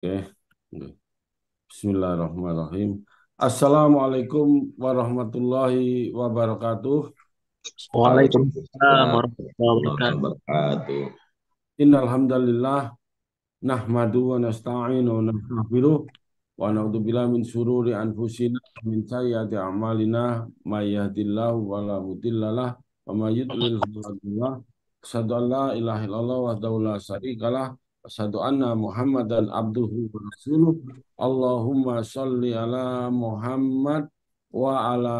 Oke. Bismillahirrahmanirrahim. Assalamualaikum warahmatullahi wabarakatuh. Waalaikumsalam Waalaikumsalam warahmatullahi warahmatullahi wabarakatuh. wabarakatuh. Innal hamdalillah nahmadu wa nasta'inu wa nastaghfiruh wa na'udzubillahi min syururi anfusina wa min sayyiati a'malina may yahdihillahu fala mudhillalah wa may yudlil fala hadiyalah. Asyhadu an la ilaha illallah wahdahu la syarikalah wa asyhadu anna Muhammadan abduhu wa rasuluh. Allahumma shalli ala Muhammad wa ala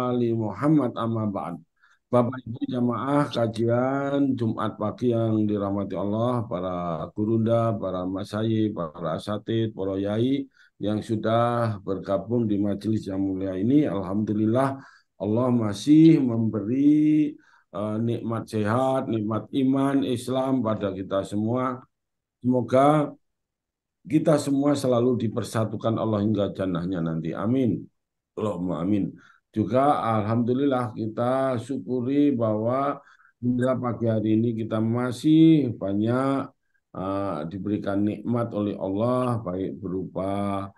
ali Muhammad amma ba'd. Bapak Ibu jamaah kajian Jumat pagi yang dirahmati Allah, para gurunda, para masyayikh, para asatidz, para yai yang sudah bergabung di majelis yang mulia ini, alhamdulillah Allah masih memberi nikmat sehat, nikmat iman, Islam pada kita semua. Semoga kita semua selalu dipersatukan Allah hingga jannahnya nanti. Amin. Allahumma amin. Juga alhamdulillah kita syukuri bahwa hingga pagi hari ini kita masih banyak diberikan nikmat oleh Allah, baik berupa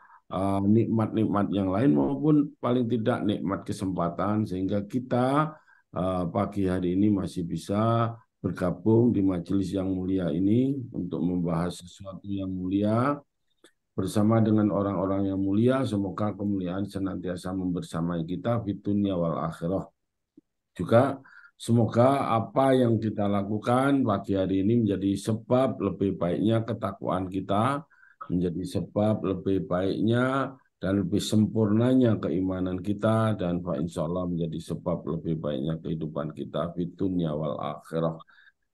nikmat-nikmat yang lain maupun paling tidak nikmat kesempatan sehingga kita pagi hari ini masih bisa bergabung di majelis yang mulia ini untuk membahas sesuatu yang mulia bersama dengan orang-orang yang mulia. Semoga kemuliaan senantiasa membersamai kita di dunia wal akhirah. Juga semoga apa yang kita lakukan pagi hari ini menjadi sebab lebih baiknya ketakwaan kita, menjadi sebab lebih baiknya dan lebih sempurnanya keimanan kita, dan insya Allah menjadi sebab lebih baiknya kehidupan kita di dunia wal akhirah.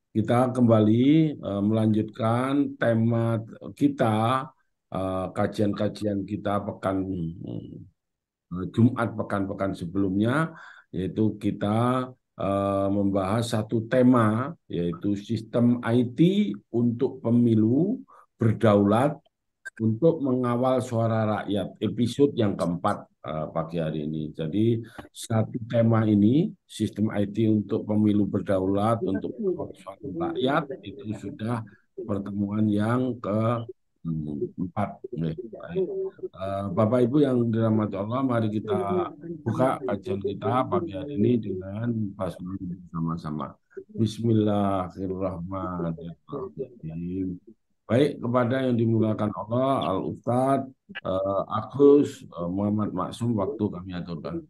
Kita kembali melanjutkan tema kita, kajian-kajian kita Jumat pekan-pekan sebelumnya, yaitu kita membahas satu tema, yaitu sistem IT untuk pemilu berdaulat untuk mengawal suara rakyat, episode yang keempat pagi hari ini. Jadi satu tema ini, sistem IT untuk pemilu berdaulat untuk mengawal suara rakyat, itu sudah pertemuan yang keempat. Baik. Bapak Ibu yang dirahmati Allah, mari kita buka kajian kita pagi hari ini dengan basmalah bersama-sama. Bismillahirrahmanirrahim. Baik, kepada yang dimuliakan Allah, Al-Ustadz Agus Muhammad Maksum, waktu kami aturkan.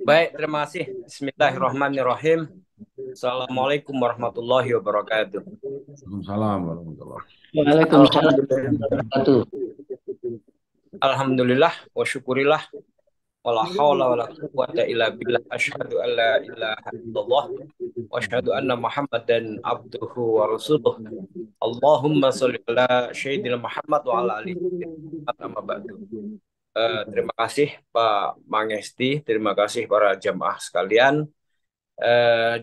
Baik, terima kasih. Bismillahirrahmanirrahim. Assalamualaikum warahmatullahi wabarakatuh. Waalaikumsalam warahmatullahi Waalaikumsalam warahmatullahi Alhamdulillah, wabarakatuh. alhamdulillah wa syukurillah wala haula wala quwata illa billah asyhadu an la ilaha illallah wa asyhadu anna Muhammadan abduhu wa rasuluh. Allahumma sholli ala sayyidina Muhammad wa ala alihi amma ba'du. Terima kasih Pak Mangesti, terima kasih para jamaah sekalian.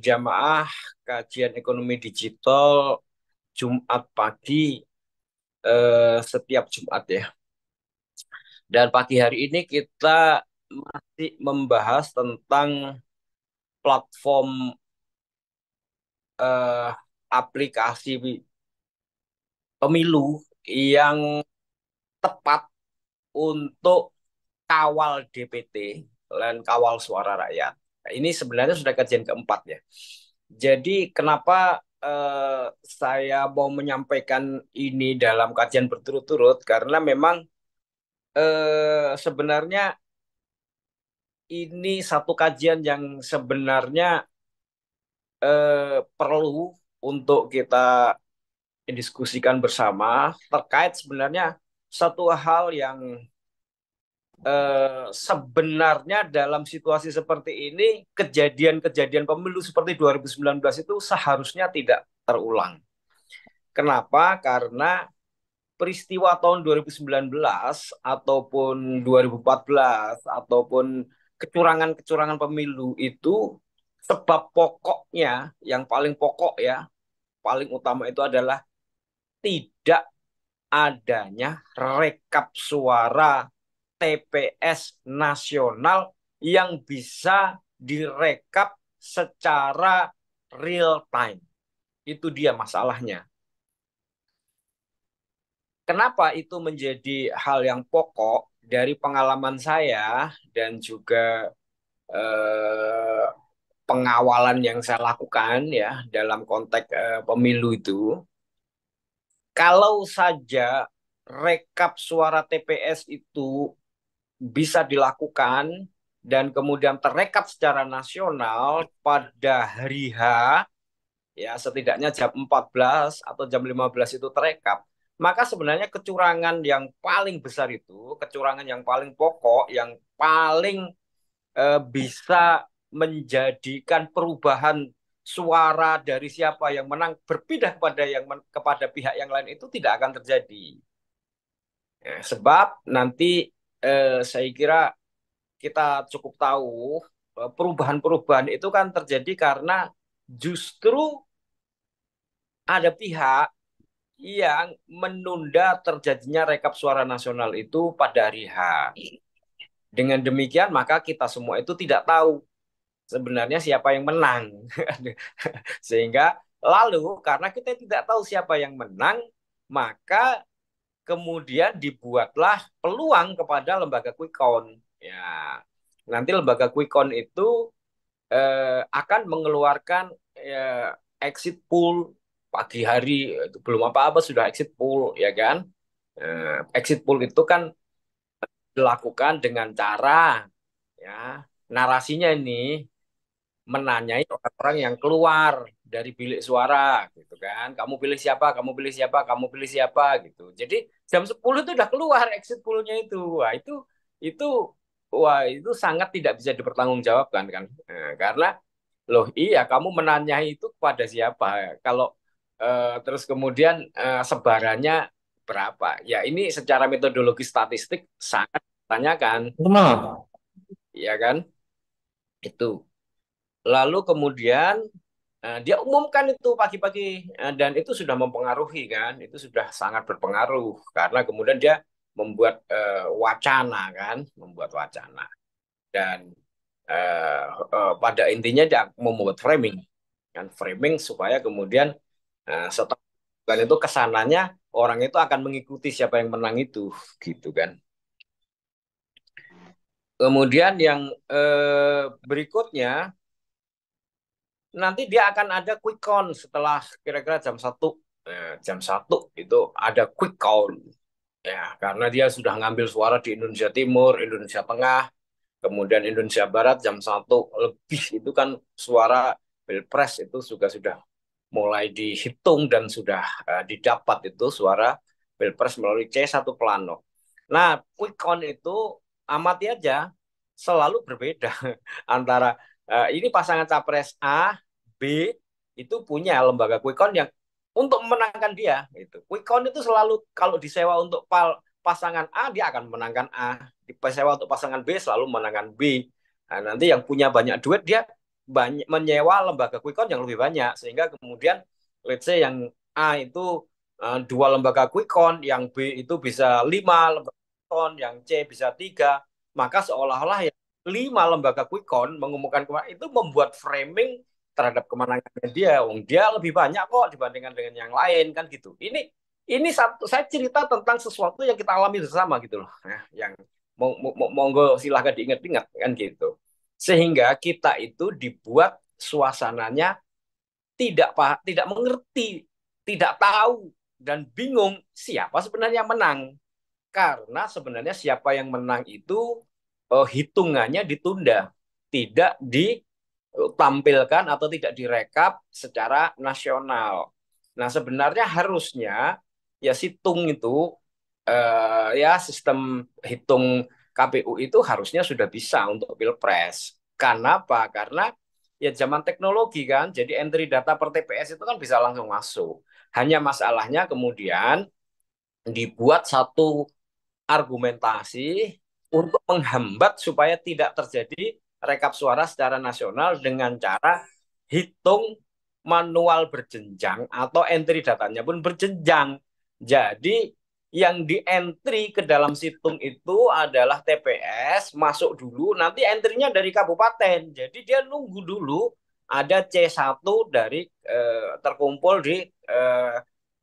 Jamaah kajian ekonomi digital Jumat pagi, setiap Jumat ya. Dan pagi hari ini kita masih membahas tentang platform, eh, aplikasi pemilu yang tepat untuk kawal DPT dan kawal suara rakyat. Nah, ini sebenarnya sudah kajian keempat ya. Jadi kenapa saya mau menyampaikan ini dalam kajian berturut-turut? Karena memang sebenarnya ini satu kajian yang sebenarnya perlu untuk kita diskusikan bersama terkait sebenarnya satu hal yang sebenarnya dalam situasi seperti ini kejadian-kejadian pemilu seperti 2019 itu seharusnya tidak terulang. Kenapa? Karena peristiwa tahun 2019 ataupun 2014 ataupun kecurangan-kecurangan pemilu itu sebab pokoknya yang paling pokok ya, paling utama itu adalah tidak adanya rekap suara TPS nasional yang bisa direkap secara real time. Itu dia masalahnya. Kenapa itu menjadi hal yang pokok dari pengalaman saya dan juga eh, pengawalan yang saya lakukan ya dalam konteks pemilu itu, kalau saja rekap suara TPS itu bisa dilakukan dan kemudian terekap secara nasional pada hari H, ya setidaknya jam 14 atau jam 15 itu terekap, maka sebenarnya kecurangan yang paling besar itu, kecurangan yang paling pokok, yang paling bisa menjadikan perubahan suara dari siapa yang menang berpindah kepada pihak yang lain itu tidak akan terjadi. Ya, sebab nanti saya kira kita cukup tahu perubahan-perubahan itu kan terjadi karena justru ada pihak yang menunda terjadinya rekap suara nasional itu pada hari H. Dengan demikian maka kita semua itu tidak tahu sebenarnya siapa yang menang. Sehingga lalu karena kita tidak tahu siapa yang menang, maka kemudian dibuatlah peluang kepada lembaga quick count. Ya, nanti lembaga quick count itu akan mengeluarkan exit poll pagi hari, itu belum apa-apa sudah exit poll ya kan. Exit poll itu kan dilakukan dengan cara ya narasinya ini menanyai orang-orang yang keluar dari bilik suara gitu kan. Kamu pilih siapa, kamu pilih siapa, kamu pilih siapa gitu. Jadi jam 10 itu udah keluar exit poll-nya itu. Itu itu sangat tidak bisa dipertanggungjawabkan kan. Karena loh iya kamu menanyai itu kepada siapa? Kalau terus kemudian sebarannya berapa? Ya ini secara metodologi statistik sangat ditanyakan, Maaf. ya kan? Itu. Lalu kemudian dia umumkan itu pagi-pagi dan itu sudah mempengaruhi kan, itu sudah sangat berpengaruh karena kemudian dia membuat wacana kan, membuat wacana dan eh, pada intinya dia membuat framing kan, framing supaya kemudian setelah kan itu kesananya orang itu akan mengikuti siapa yang menang itu gitu kan. Kemudian yang berikutnya nanti dia akan ada quick count setelah kira-kira jam 1. Jam 1 itu ada quick count. Ya, karena dia sudah ngambil suara di Indonesia Timur, Indonesia Tengah, kemudian Indonesia Barat jam 1 lebih itu kan suara Pilpres itu juga sudah mulai dihitung dan sudah didapat itu suara Pilpres melalui C1 Plano. Nah, quick count itu amati aja selalu berbeda antara ini pasangan capres A, B itu punya lembaga quick count yang untuk memenangkan dia itu. Quick count itu selalu kalau disewa untuk pasangan A dia akan memenangkan A, disewa untuk pasangan B selalu memenangkan B. Nah, nanti yang punya banyak duit dia banyak menyewa lembaga quick count yang lebih banyak sehingga kemudian let's say yang A itu 2 lembaga quick count, yang B itu bisa 5 lembaga quick count, yang C bisa 3, maka seolah-olah ya 5 lembaga quick count mengumumkan itu membuat framing terhadap kemenangannya dia. Dia lebih banyak kok dibandingkan dengan yang lain kan gitu. Ini satu saya cerita tentang sesuatu yang kita alami bersama gitu loh. Nah, yang monggo silahkan diingat-ingat kan gitu. Sehingga kita itu dibuat suasananya tidak mengerti, tidak tahu dan bingung siapa sebenarnya menang. Karena sebenarnya siapa yang menang itu hitungannya ditunda, tidak ditampilkan atau tidak direkap secara nasional. Nah, sebenarnya harusnya ya situng itu ya sistem hitung KPU itu harusnya sudah bisa untuk Pilpres. Karena apa? Karena ya zaman teknologi kan, jadi entry data per TPS itu kan bisa langsung masuk. Hanya masalahnya kemudian dibuat satu argumentasi untuk menghambat supaya tidak terjadi rekap suara secara nasional dengan cara hitung manual berjenjang atau entry datanya pun berjenjang. Jadi yang di entry ke dalam situng itu adalah TPS, masuk dulu, nanti entry-nya dari kabupaten. Jadi dia nunggu dulu ada C1 dari terkumpul di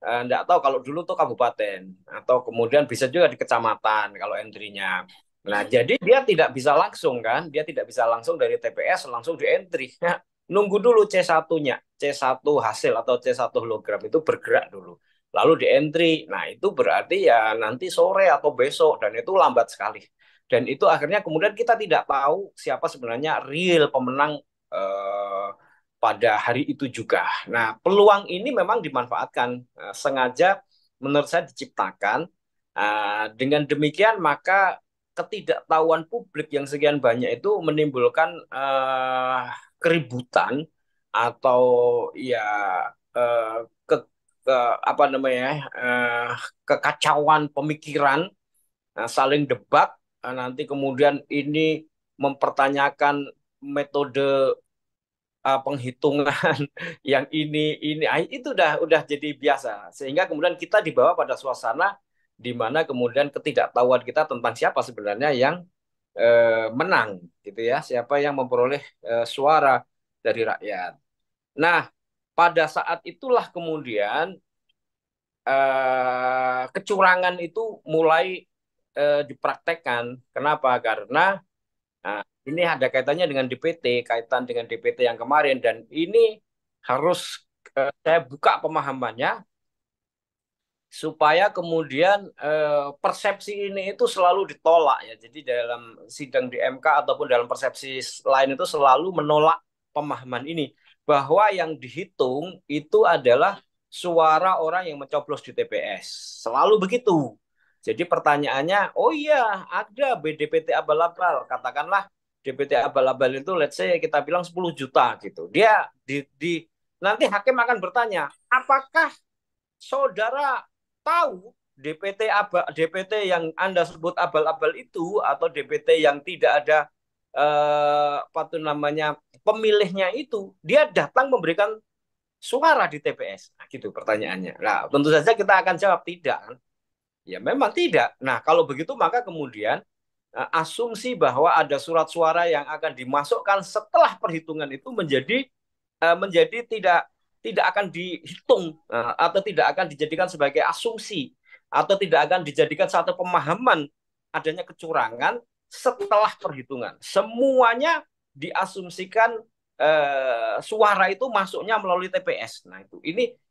Nggak tahu kalau dulu tuh kabupaten atau kemudian bisa juga di kecamatan kalau entry-nya. Nah, jadi dia tidak bisa langsung kan, dia tidak bisa langsung dari TPS langsung di entry. Nah, nunggu dulu C1-nya, C1 hasil atau C1 hologram itu bergerak dulu. Lalu di entry. Nah, itu berarti ya nanti sore atau besok dan itu lambat sekali. Dan itu akhirnya kemudian kita tidak tahu siapa sebenarnya real pemenang eh, pada hari itu juga. Nah, peluang ini memang dimanfaatkan sengaja menurut saya diciptakan. Dengan demikian maka ketidaktahuan publik yang sekian banyak itu menimbulkan keributan atau ya eh, ke, ke apa namanya kekacauan pemikiran, saling debat, nanti kemudian ini mempertanyakan metode penghitungan yang ini itu udah jadi biasa sehingga kemudian kita dibawa pada suasana di mana kemudian ketidaktahuan kita tentang siapa sebenarnya yang menang gitu ya, siapa yang memperoleh suara dari rakyat. Nah, pada saat itulah kemudian kecurangan itu mulai dipraktekkan. Kenapa? Karena nah, ini ada kaitannya dengan DPT, kaitan dengan DPT yang kemarin, dan ini harus saya buka pemahamannya supaya kemudian persepsi ini itu selalu ditolak ya. Jadi dalam sidang di MK ataupun dalam persepsi lain itu selalu menolak pemahaman ini bahwa yang dihitung itu adalah suara orang yang mencoblos di TPS. Selalu begitu. Jadi pertanyaannya, oh iya ada BDPT abal-abal, katakanlah DPT abal-abal itu let's say kita bilang 10 juta gitu. Dia nanti hakim akan bertanya, apakah saudara tahu DPT yang Anda sebut abal-abal itu atau DPT yang tidak ada apa tuh namanya pemilihnya itu dia datang memberikan suara di TPS. Nah, gitu pertanyaannya. Nah, tentu saja kita akan jawab tidak kan? Ya memang tidak. Nah, kalau begitu maka kemudian asumsi bahwa ada surat suara yang akan dimasukkan setelah perhitungan itu menjadi tidak akan dihitung atau tidak akan dijadikan sebagai asumsi atau tidak akan dijadikan satu pemahaman adanya kecurangan setelah perhitungan. Semuanya diasumsikan suara itu masuknya melalui TPS. Nah,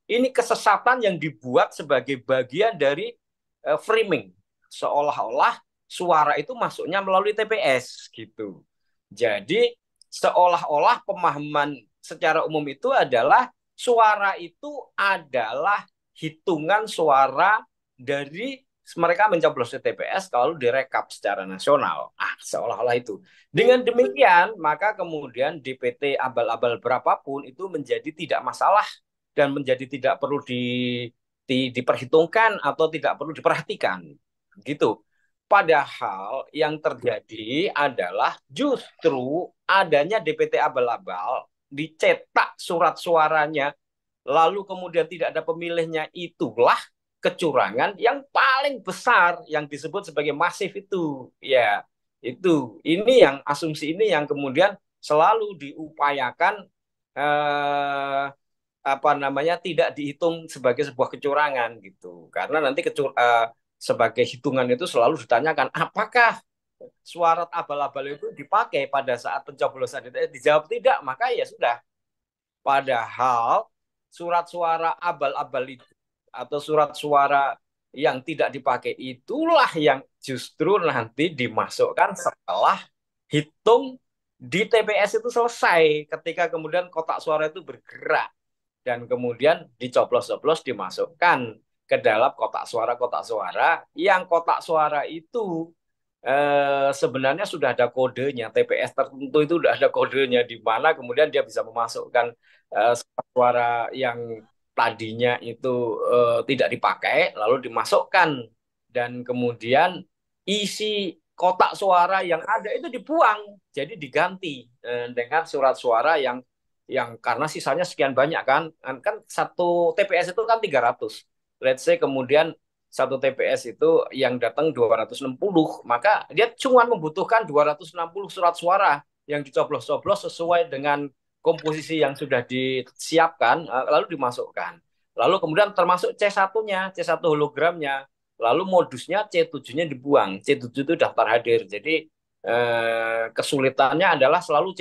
ini kesesatan yang dibuat sebagai bagian dari framing, seolah-olah suara itu masuknya melalui TPS gitu. Jadi seolah-olah pemahaman secara umum itu adalah suara itu adalah hitungan suara dari mereka mencoblos di TPS kalau direkap secara nasional. Seolah-olah itu. Dengan demikian, maka kemudian DPT abal-abal berapapun itu menjadi tidak masalah dan menjadi tidak perlu diperhitungkan atau tidak perlu diperhatikan. Gitu. Padahal yang terjadi adalah justru adanya DPT abal-abal, dicetak surat suaranya, lalu kemudian tidak ada pemilihnya, itulah kecurangan yang paling besar yang disebut sebagai masif itu. Ya, itu. Ini yang asumsi ini yang kemudian selalu diupayakan apa namanya tidak dihitung sebagai sebuah kecurangan gitu. Karena nanti sebagai hitungan itu selalu ditanyakan apakah suara abal-abal itu dipakai pada saat pencoblosan itu. Dijawab tidak, maka ya sudah. Padahal surat suara abal-abal itu atau surat suara yang tidak dipakai itulah yang justru nanti dimasukkan setelah hitung di TPS itu selesai, ketika kemudian kotak suara itu bergerak dan kemudian dicoblos-coblos dimasukkan ke dalam kotak suara yang kotak suara itu sebenarnya sudah ada kodenya. TPS tertentu itu sudah ada kodenya di mana kemudian dia bisa memasukkan suara yang tadinya itu tidak dipakai lalu dimasukkan dan kemudian isi kotak suara yang ada itu dibuang jadi diganti dengan surat suara yang karena sisanya sekian banyak kan satu TPS itu kan 300, let's say kemudian satu TPS itu yang datang 260, maka dia cuma membutuhkan 260 surat suara yang dicoblos-coblos sesuai dengan komposisi yang sudah disiapkan lalu dimasukkan. Lalu kemudian termasuk C1-nya, C1 hologramnya. Lalu modusnya C7-nya dibuang. C7 itu daftar hadir. Jadi kesulitannya adalah selalu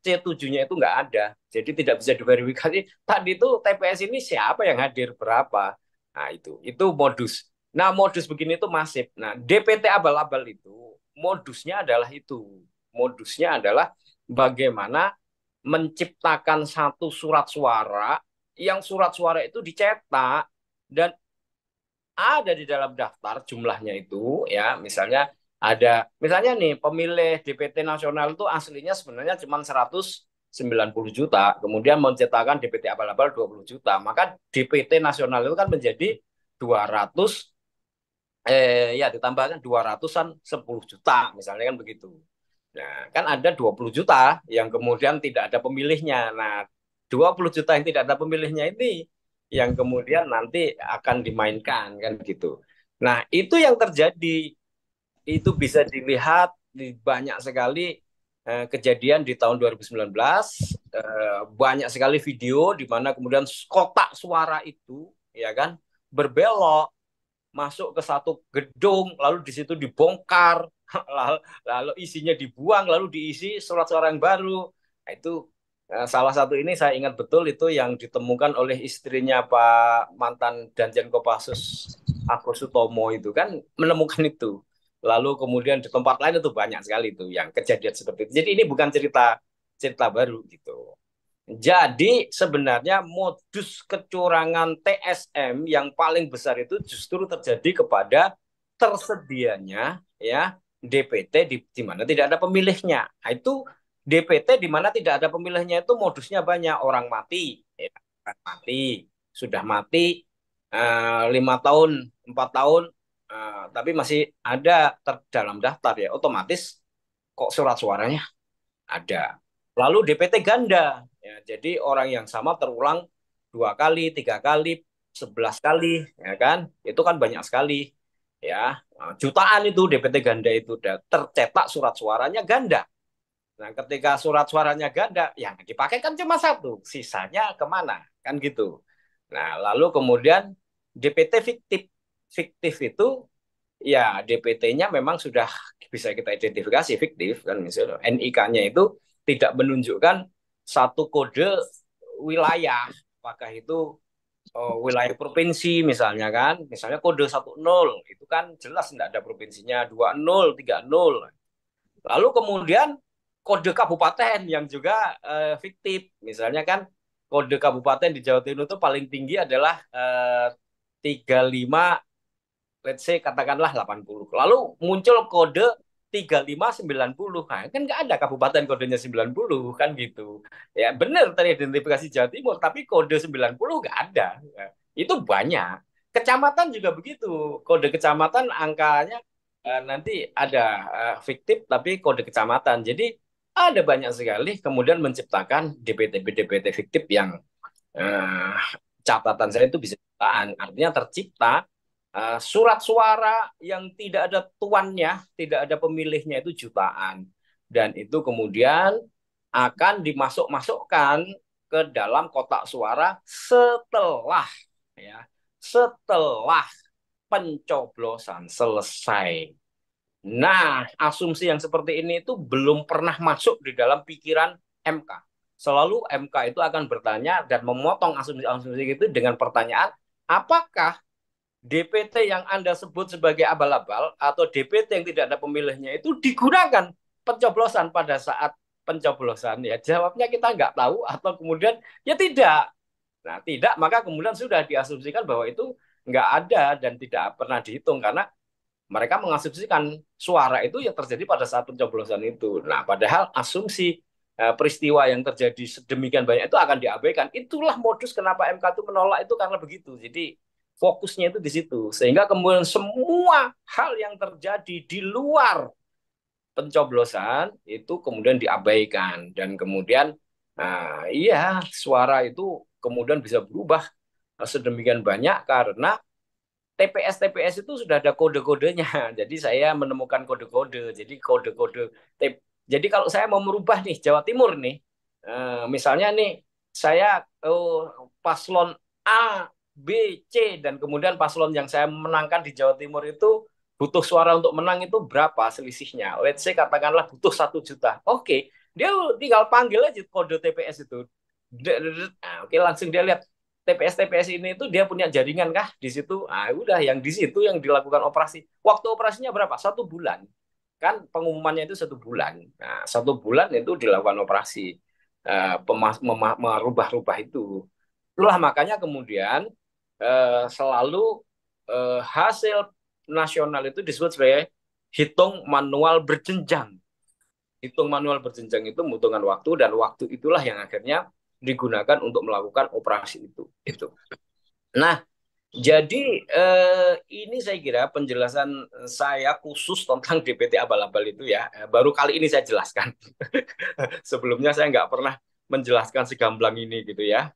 C7-nya itu nggak ada. Jadi tidak bisa diverifikasi. Tadi itu TPS ini siapa yang hadir berapa. Nah itu modus. Nah modus begini itu masif. Nah DPT abal-abal itu modusnya adalah itu. Modusnya adalah bagaimana menciptakan satu surat suara yang surat suara itu dicetak dan ada di dalam daftar jumlahnya itu ya misalnya nih pemilih DPT nasional itu aslinya sebenarnya cuma 190 juta kemudian menciptakan DPT abal-abal 20 juta maka DPT nasional itu kan menjadi 200 ya ditambahkan 200-an 10 juta misalnya kan begitu. Nah, kan ada 20 juta yang kemudian tidak ada pemilihnya. Nah, 20 juta yang tidak ada pemilihnya ini yang kemudian nanti akan dimainkan kan gitu. Nah, itu yang terjadi itu bisa dilihat di banyak sekali kejadian di tahun 2019 banyak sekali video di mana kemudian kotak suara itu ya kan berbelok masuk ke satu gedung, lalu di situ dibongkar, lalu isinya dibuang, lalu diisi surat suara yang baru. Nah, itu salah satu ini saya ingat betul itu yang ditemukan oleh istrinya Pak mantan Danjen Kopassus Agus Sutomo itu kan menemukan itu. Lalu kemudian di tempat lain itu banyak sekali itu yang kejadian seperti itu. Jadi ini bukan cerita cerita baru gitu. Jadi sebenarnya modus kecurangan TSM yang paling besar itu justru terjadi kepada tersedianya ya DPT di mana tidak ada pemilihnya. Nah, itu DPT di mana tidak ada pemilihnya itu modusnya banyak orang mati, ya, orang mati sudah mati 5 tahun 4 tahun tapi masih ada dalam daftar ya otomatis kok surat suaranya ada. Lalu DPT ganda. Ya, jadi orang yang sama terulang 2 kali, 3 kali, 11 kali, ya kan? Itu kan banyak sekali. Ya, jutaan itu DPT ganda itu tercetak surat suaranya ganda. Nah, ketika surat suaranya ganda, yang dipakai kan cuma satu, sisanya kemana? Kan gitu. Nah, lalu kemudian DPT fiktif. Fiktif itu ya DPT-nya memang sudah bisa kita identifikasi fiktif kan misalnya NIK-nya itu tidak menunjukkan satu kode wilayah apakah itu wilayah provinsi misalnya kode 10 itu kan jelas tidak ada provinsinya 20 30 lalu kemudian kode kabupaten yang juga fiktif misalnya kan kode kabupaten di Jawa Timur itu paling tinggi adalah 35 let's say katakanlah 80. Lalu muncul kode 3590. Nah, kan nggak ada kabupaten kodenya 90 kan gitu. Ya benar teridentifikasi Jawa Timur, tapi kode 90 nggak ada. Ya, itu banyak. Kecamatan juga begitu. Kode kecamatan angkanya nanti ada fiktif tapi kode kecamatan. Jadi ada banyak sekali kemudian menciptakan DPT fiktif yang eh, catatan saya itu bisa jutaan. Artinya tercipta surat suara yang tidak ada tuannya, tidak ada pemilihnya itu jutaan. Dan itu kemudian akan dimasukkan ke dalam kotak suara setelah ya, setelah pencoblosan selesai. Nah, asumsi yang seperti ini itu belum pernah masuk di dalam pikiran MK. Selalu MK itu akan bertanya dan memotong asumsi-asumsi itu dengan pertanyaan, apakah DPT yang Anda sebut sebagai abal-abal atau DPT yang tidak ada pemilihnya itu digunakan pencoblosan pada saat pencoblosan ya jawabnya kita nggak tahu atau kemudian ya tidak. Nah tidak maka kemudian sudah diasumsikan bahwa itu nggak ada dan tidak pernah dihitung karena mereka mengasumsikan suara itu yang terjadi pada saat pencoblosan itu. Nah padahal asumsi peristiwa yang terjadi sedemikian banyak itu akan diabaikan. Itulah modus kenapa MK itu menolak itu karena begitu. Jadi fokusnya itu di situ. Sehingga kemudian semua hal yang terjadi di luar pencoblosan itu kemudian diabaikan. Dan kemudian iya suara itu kemudian bisa berubah sedemikian banyak karena TPS itu sudah ada kode-kodenya. Jadi saya menemukan kode-kode. Jadi kode-kode. Jadi kalau saya mau merubah nih Jawa Timur nih, misalnya nih saya paslon A B, C, dan kemudian paslon yang saya menangkan di Jawa Timur itu butuh suara untuk menang itu berapa selisihnya? Let's say katakanlah butuh 1 juta. Oke, dia tinggal panggil aja kode TPS itu. Nah, oke, langsung dia lihat TPS ini itu dia punya jaringan kah di situ? Ah, udah yang di situ yang dilakukan operasi. Waktu operasinya berapa? 1 bulan. Kan pengumumannya itu 1 bulan. Nah, 1 bulan itu dilakukan operasi merubah-rubah itu. Itulah makanya kemudian selalu hasil nasional itu disebut sebagai hitung manual berjenjang. Hitung manual berjenjang itu membutuhkan waktu dan waktu itulah yang akhirnya digunakan untuk melakukan operasi itu. Itu. Nah, jadi ini saya kira penjelasan saya khusus tentang DPT abal-abal itu ya. Baru kali ini saya jelaskan. Sebelumnya saya nggak pernah menjelaskan segamblang ini gitu ya.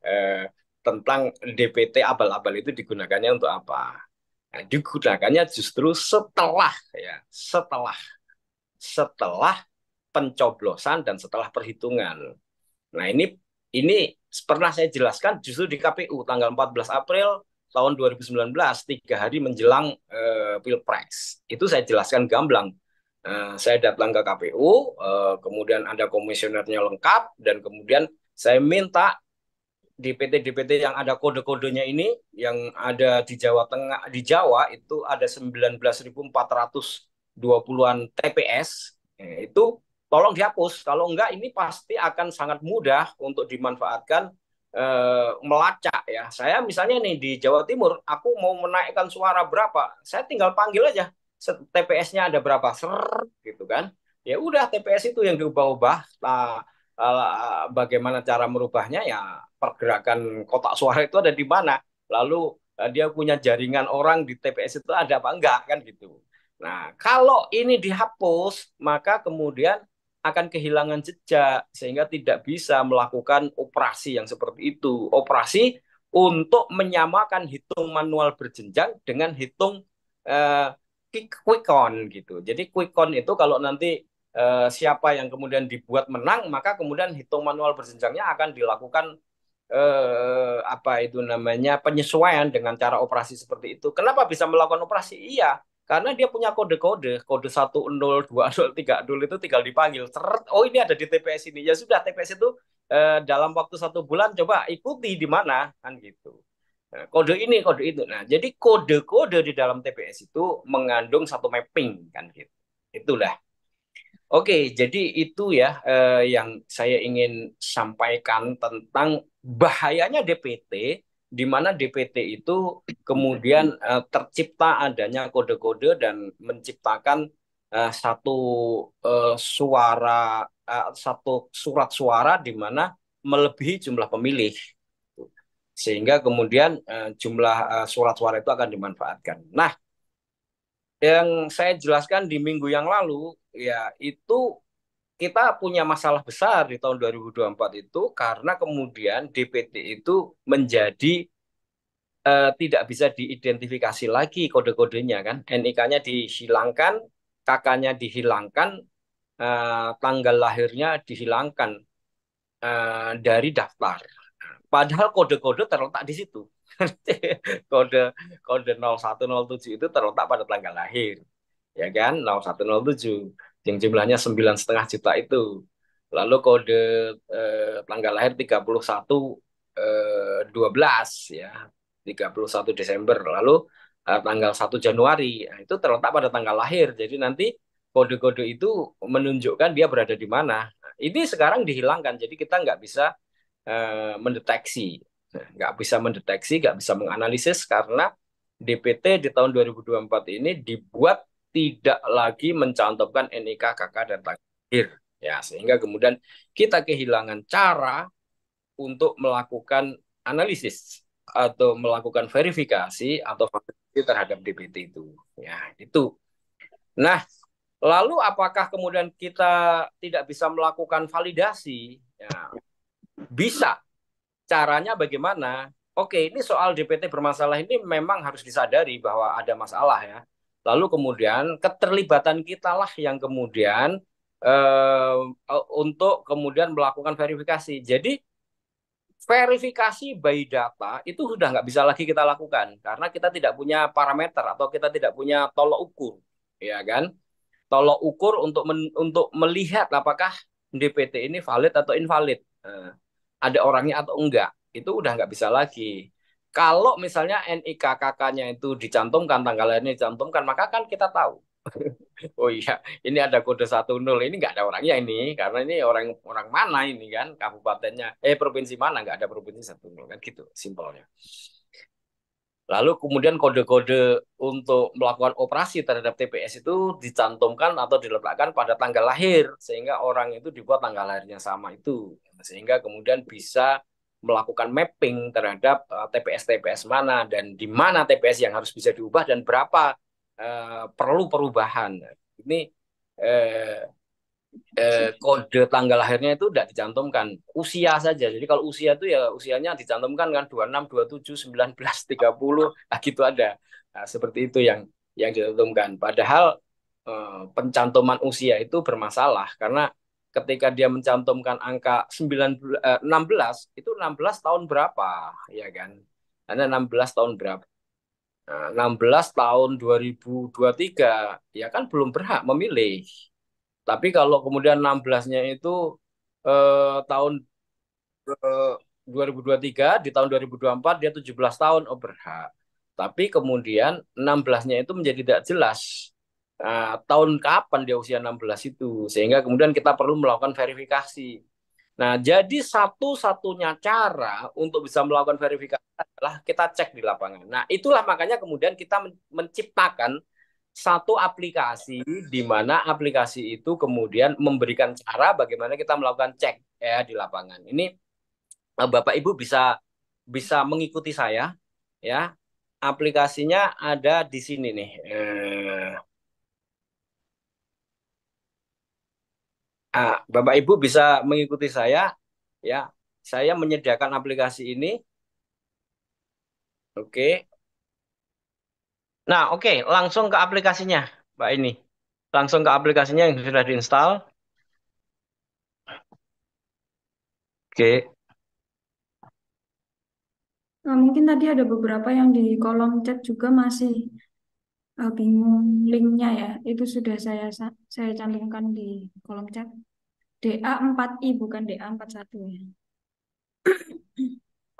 Tentang DPT abal-abal itu digunakannya untuk apa. Nah, digunakannya justru setelah pencoblosan dan setelah perhitungan. Nah, ini pernah saya jelaskan justru di KPU tanggal 14 April tahun 2019, 3 hari menjelang Pilpres. Itu saya jelaskan gamblang. Saya datang ke KPU, kemudian ada komisionernya lengkap, dan kemudian saya minta DPT-DPT yang ada kode-kodenya ini, yang ada di Jawa Tengah, di Jawa itu ada 19.420-an TPS, itu tolong dihapus. Kalau enggak, ini pasti akan sangat mudah untuk dimanfaatkan melacak ya. Saya misalnya nih di Jawa Timur, aku mau menaikkan suara berapa, saya tinggal panggil aja TPS-nya ada berapa, gitu kan. Ya udah TPS itu yang diubah-ubah. Nah, bagaimana cara merubahnya ya pergerakan kotak suara itu ada di mana. Lalu dia punya jaringan orang di TPS itu ada apa enggak kan gitu. Nah, kalau ini dihapus, maka kemudian akan kehilangan jejak sehingga tidak bisa melakukan operasi yang seperti itu. Operasi untuk menyamakan hitung manual berjenjang dengan hitung eh, quick count gitu. Jadi quick count itu kalau nanti siapa yang kemudian dibuat menang, maka kemudian hitung manual berjenjangnya akan dilakukan apa itu namanya penyesuaian dengan cara operasi seperti itu. Kenapa bisa melakukan operasi? Iya, karena dia punya kode-kode, kode 10, 20, 30 itu tinggal dipanggil. Seret, oh ini ada di TPS ini. Ya sudah, TPS itu dalam waktu 1 bulan coba ikuti di mana kan gitu. Nah, kode ini, kode itu. Nah, jadi kode-kode di dalam TPS itu mengandung satu mapping kan gitu. Itulah. Oke, jadi itu ya yang saya ingin sampaikan tentang bahayanya DPT, di mana DPT itu kemudian tercipta adanya kode-kode dan menciptakan satu satu surat suara di mana melebihi jumlah pemilih, sehingga kemudian jumlah surat suara itu akan dimanfaatkan. Nah, yang saya jelaskan di minggu yang lalu ya itu kita punya masalah besar di tahun 2024 itu karena kemudian DPT itu menjadi tidak bisa diidentifikasi lagi kode-kodenya kan. NIK-nya dihilangkan, KK-nya dihilangkan, tanggal lahirnya dihilangkan dari daftar. Padahal kode-kode terletak di situ. Kode kode 0107 itu terletak pada tanggal lahir. Ya kan? 0107 yang jumlahnya 9,5 juta itu. Lalu kode tanggal lahir 31/12 ya. 31 Desember. Lalu tanggal 1 Januari. Nah, itu terletak pada tanggal lahir. Jadi nanti kode-kode itu menunjukkan dia berada di mana. Nah, ini sekarang dihilangkan. Jadi kita nggak bisa mendeteksi. Nah, nggak bisa menganalisis karena DPT di tahun 2024 ini dibuat tidak lagi mencantumkan NIK, KK, dan tanggal lahir. Ya, sehingga kemudian kita kehilangan cara untuk melakukan analisis atau melakukan verifikasi atau validasi terhadap DPT itu. Ya, itu. Nah, lalu apakah kemudian kita tidak bisa melakukan validasi? Ya, bisa. Caranya bagaimana? Oke, ini soal DPT bermasalah ini memang harus disadari bahwa ada masalah ya. Lalu kemudian keterlibatan kita lah yang kemudian untuk kemudian melakukan verifikasi. Jadi verifikasi by data itu sudah nggak bisa lagi kita lakukan karena kita tidak punya parameter atau kita tidak punya tolok ukur, ya kan? Tolok ukur untuk melihat apakah DPT ini valid atau invalid. Ada orangnya atau enggak, itu udah nggak bisa lagi. Kalau misalnya NIK KK-nya itu dicantumkan, tanggal lahirnya dicantumkan, maka kan kita tahu. Oh iya, ini ada kode 10, ini nggak ada orangnya ini, karena ini orang orang mana ini kan, kabupatennya, provinsi mana, nggak ada provinsi 10 kan gitu, simpelnya. Lalu kemudian kode-kode untuk melakukan operasi terhadap TPS itu dicantumkan atau diletakkan pada tanggal lahir, sehingga orang itu dibuat tanggal lahirnya sama itu. Sehingga kemudian bisa melakukan mapping terhadap TPS-TPS mana dan di mana TPS yang harus bisa diubah dan berapa perlu perubahan. Ini eh, kode tanggal lahirnya itu tidak dicantumkan usia saja. Jadi kalau usia itu ya usianya dicantumkan kan 26, 27, 19, 30, nah gitu ada. Nah, seperti itu yang dicantumkan. Padahal pencantuman usia itu bermasalah karena ketika dia mencantumkan angka 16 itu 16 tahun berapa, ya kan? Karena 16 tahun berapa? Nah, 16 tahun 2023 ya kan belum berhak memilih. Tapi kalau kemudian 16-nya itu tahun eh, 2023, di tahun 2024 dia 17 tahun, oh berhak. Tapi kemudian 16-nya itu menjadi tidak jelas. Tahun kapan dia usia 16 itu. Sehingga kemudian kita perlu melakukan verifikasi. Nah, jadi satu-satunya cara untuk bisa melakukan verifikasi adalah kita cek di lapangan. Nah, itulah makanya kemudian kita menciptakan satu aplikasi di mana aplikasi itu kemudian memberikan cara bagaimana kita melakukan cek ya di lapangan. Ini Bapak Ibu bisa bisa mengikuti saya ya. Aplikasinya ada di sini nih. Bapak Ibu bisa mengikuti saya ya. Saya menyediakan aplikasi ini. Oke. Nah, oke, langsung ke aplikasinya, Mbak ini. Langsung ke aplikasinya yang sudah diinstal. Oke. Nah, mungkin tadi ada beberapa yang di kolom chat juga masih bingung linknya ya. Itu sudah saya cantumkan di kolom chat. DA4I bukan DA41 ya.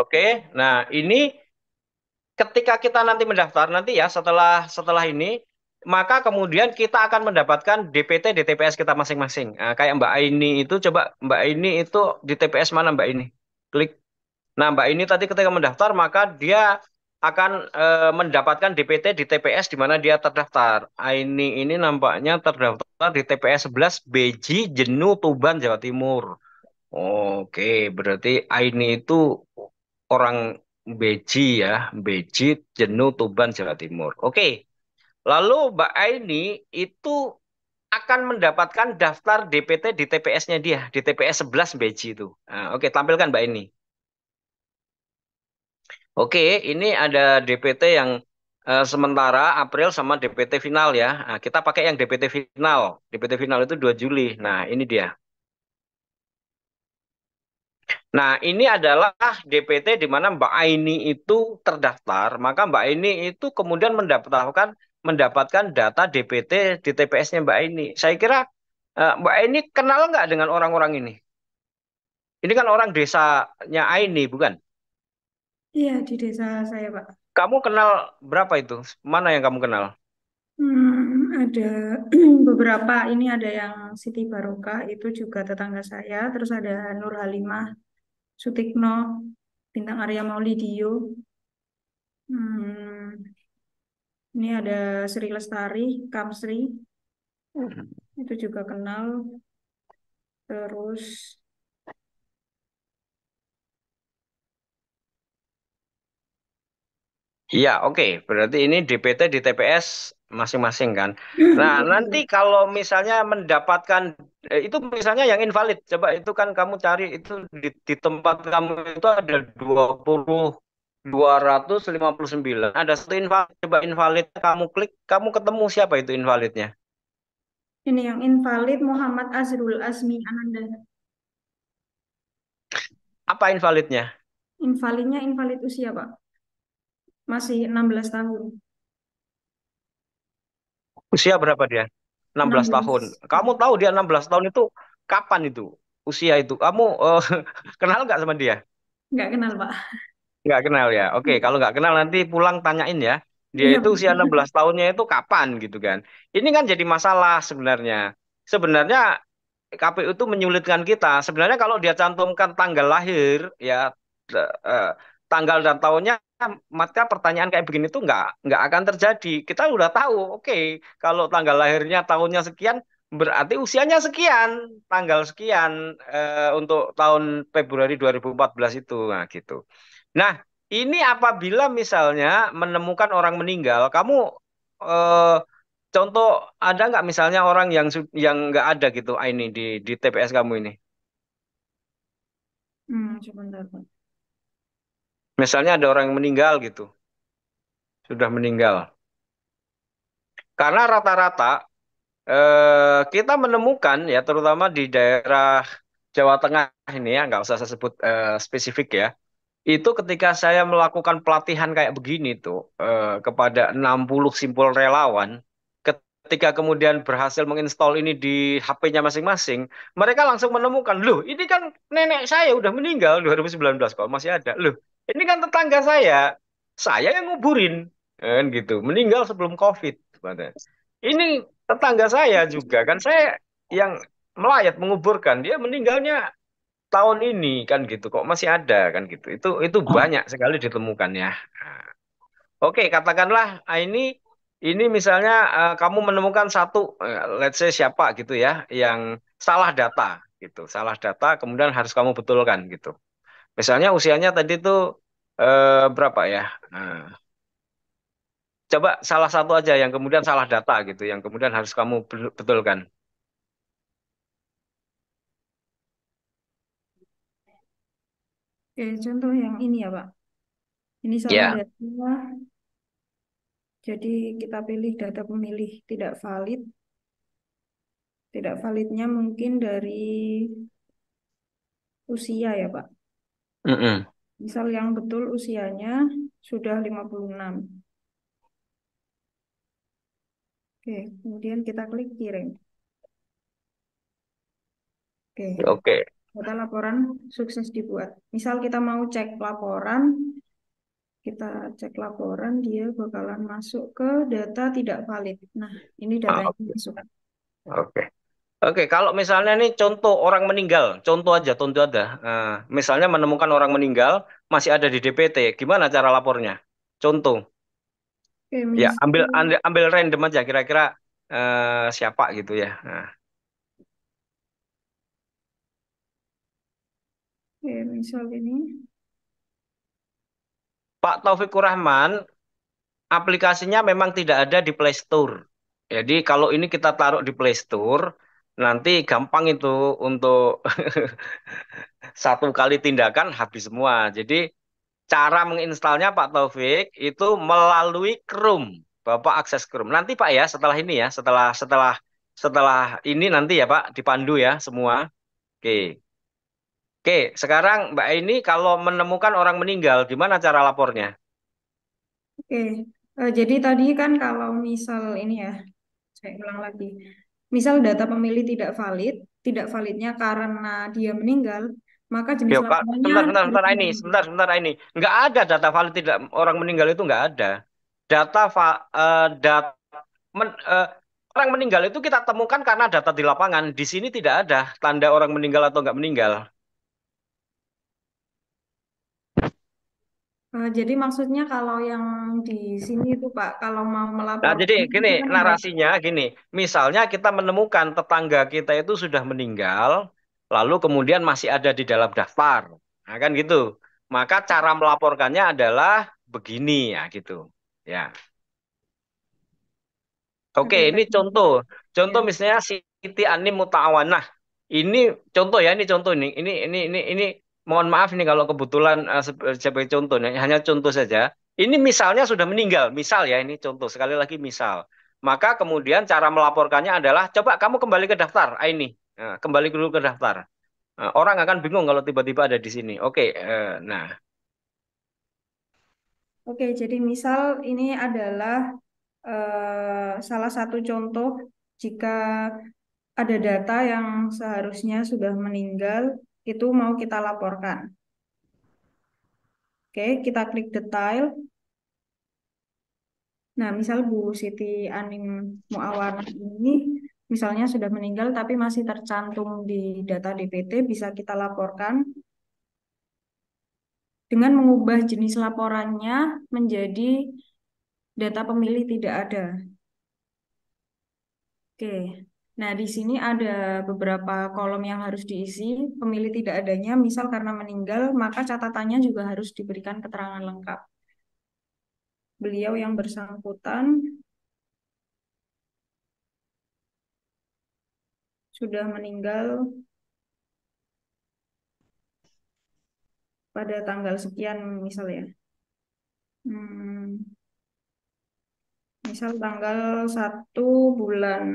Oke. Nah, ini ketika kita nanti mendaftar nanti ya setelah setelah ini maka kemudian kita akan mendapatkan DPT di TPS kita masing-masing. Nah, kayak Mbak Aini itu coba Mbak Aini itu di TPS mana Mbak Aini? Klik. Nah, Mbak Aini tadi ketika mendaftar maka dia akan mendapatkan DPT di TPS di mana dia terdaftar. Aini ini nampaknya terdaftar di TPS 11 Beji, Jenu, Tuban, Jawa Timur. Oke, berarti Aini itu orang Beji ya, Beji, Jenu, Tuban, Jawa Timur. Oke, lalu Mbak Aini itu akan mendapatkan daftar DPT di TPS-nya dia, di TPS 11 Beji itu. Nah, oke, tampilkan Mbak Aini. Oke, ini ada DPT yang sementara April sama DPT final ya. Nah, kita pakai yang DPT final. DPT final itu 2 Juli. Nah, ini dia. Nah, ini adalah DPT di mana Mbak Aini itu terdaftar, maka Mbak Aini itu kemudian mendapatkan data DPT di TPS-nya Mbak Aini. Saya kira Mbak Aini kenal nggak dengan orang-orang ini? Ini kan orang desanya Aini, bukan? Iya, di desa saya, Pak. Kamu kenal berapa itu? Mana yang kamu kenal? Ada beberapa, ini ada yang Siti Barokah, itu juga tetangga saya. Terus ada Nur Halimah, Sutikno, Bintang Arya Maulidio. Hmm, ini ada Sri Lestari, Kamsri, itu juga kenal. Terus Iya, oke. Berarti ini DPT di TPS masing-masing kan. Nah, nanti kalau misalnya mendapatkan itu misalnya yang invalid, coba itu kan kamu cari itu di tempat kamu itu ada 259. Ada satu invalid, coba invalid kamu klik, kamu ketemu siapa itu invalidnya? ini yang invalid Muhammad Azrul Azmi Ananda. Apa invalidnya? Invalidnya invalid usia, Pak. Masih 16 tahun. Usia berapa dia? 16 tahun. 16. Kamu tahu dia 16 tahun itu kapan itu? Usia itu. Kamu kenal nggak sama dia? Nggak kenal, Pak. Nggak kenal ya. Oke, kalau nggak kenal nanti pulang tanyain ya. Dia Iya, itu Pak. usia 16 tahunnya itu kapan gitu kan. Ini kan jadi masalah sebenarnya. Sebenarnya KPU itu menyulitkan kita. Sebenarnya kalau dia cantumkan tanggal lahir, ya eh, tanggal dan tahunnya, maka pertanyaan kayak begini tuh nggak akan terjadi. Kita udah tahu, oke, kalau tanggal lahirnya tahunnya sekian, berarti usianya sekian, tanggal sekian untuk tahun Februari 2014 itu, nah gitu. Nah, ini apabila misalnya menemukan orang meninggal, kamu eh, contoh ada nggak misalnya orang yang nggak ada gitu ini di TPS kamu ini? Sebentar, Pak. Misalnya ada orang yang meninggal gitu, sudah meninggal. Karena rata-rata kita menemukan ya terutama di daerah Jawa Tengah ini ya nggak usah saya sebut spesifik ya. Itu ketika saya melakukan pelatihan kayak begini tuh kepada 60 simpul relawan, ketika kemudian berhasil menginstal ini di HP-nya masing-masing, mereka langsung menemukan, loh ini kan nenek saya udah meninggal 2019 kok masih ada. Loh, ini kan tetangga saya yang nguburin, kan gitu, meninggal sebelum COVID. Katanya. Ini tetangga saya juga kan saya yang melayat menguburkan, dia meninggalnya tahun ini kan gitu kok masih ada kan gitu itu banyak sekali ditemukan ya. Nah, oke katakanlah ini misalnya kamu menemukan satu let's say siapa gitu ya yang salah data gitu salah data kemudian harus kamu betulkan gitu misalnya usianya tadi tuh berapa ya. Nah, coba salah satu aja yang kemudian salah data gitu yang kemudian harus kamu betulkan. Oke, contoh yang ini ya, Pak. Ini salah Ya. data. Jadi kita pilih data pemilih tidak valid. Tidak validnya mungkin dari usia ya, Pak. Mm-mm. Misal yang betul usianya sudah 56. Oke, kemudian kita klik kirim. Oke, Oke. data laporan sukses dibuat. Misal kita mau cek laporan, kita cek laporan, dia bakalan masuk ke data tidak valid. Nah, ini Ah, datanya oke. masuk. Oke. Oke, kalau misalnya nih contoh orang meninggal, contoh aja, contoh ada. Misalnya menemukan orang meninggal masih ada di DPT, gimana cara lapornya? Contoh, Oke, ya ambil misal, ambil, ambil random aja, kira-kira siapa gitu ya. Nah, misal ini. Pak Taufikur Rahman, aplikasinya memang tidak ada di Play Store. Jadi kalau ini kita taruh di Play Store, nanti gampang itu untuk satu kali tindakan habis semua. Jadi cara menginstalnya Pak Taufik itu melalui Chrome. Bapak akses Chrome. Nanti Pak ya, setelah ini ya, setelah setelah setelah ini nanti ya Pak dipandu ya semua. Oke. Oke, sekarang Mbak ini kalau menemukan orang meninggal, gimana cara lapornya? Oke, jadi tadi kan kalau misal ini ya, saya ulang lagi. Misal data pemilih tidak valid, tidak validnya karena dia meninggal, maka jenis Yuk, Kak, laporannya sebentar, sebentar, harus sebentar ini, diganti. sebentar ini. Nggak ada data valid tidak orang meninggal itu nggak ada. Data va, data orang meninggal itu kita temukan karena data di lapangan. Di sini tidak ada tanda orang meninggal atau nggak meninggal. Jadi maksudnya kalau yang di sini itu Pak, kalau mau Nah, jadi melaporkan gini, itu kan harus. narasinya gini. Misalnya kita menemukan tetangga kita itu sudah meninggal, lalu kemudian masih ada di dalam daftar. Nah, kan gitu. Maka cara melaporkannya adalah begini ya gitu. Ya. Oke, Oke, ini contoh. Contoh ya. misalnya Siti Anim Mutaawanah. Ini contoh ya, ini contoh ini. Ini mohon maaf nih kalau kebetulan sebagai contoh nih, hanya contoh saja. Ini misalnya sudah meninggal, misal ya ini contoh sekali lagi misal. Maka kemudian cara melaporkannya adalah coba kamu kembali ke daftar. Ini. Nah, kembali dulu ke daftar. Nah, orang akan bingung kalau tiba-tiba ada di sini. Oke, nah. Oke, jadi misal ini adalah salah satu contoh jika ada data yang seharusnya sudah meninggal, itu mau kita laporkan. Oke, kita klik detail. Nah, misal Bu Siti Anim Muawanah ini misalnya sudah meninggal tapi masih tercantum di data DPT, bisa kita laporkan dengan mengubah jenis laporannya menjadi data pemilih tidak ada. Oke. Nah, di sini ada beberapa kolom yang harus diisi. Pemilih tidak adanya, misal karena meninggal, maka catatannya juga harus diberikan keterangan lengkap. Beliau yang bersangkutan sudah meninggal pada tanggal sekian, misal ya. Hmm, misal tanggal 1 bulan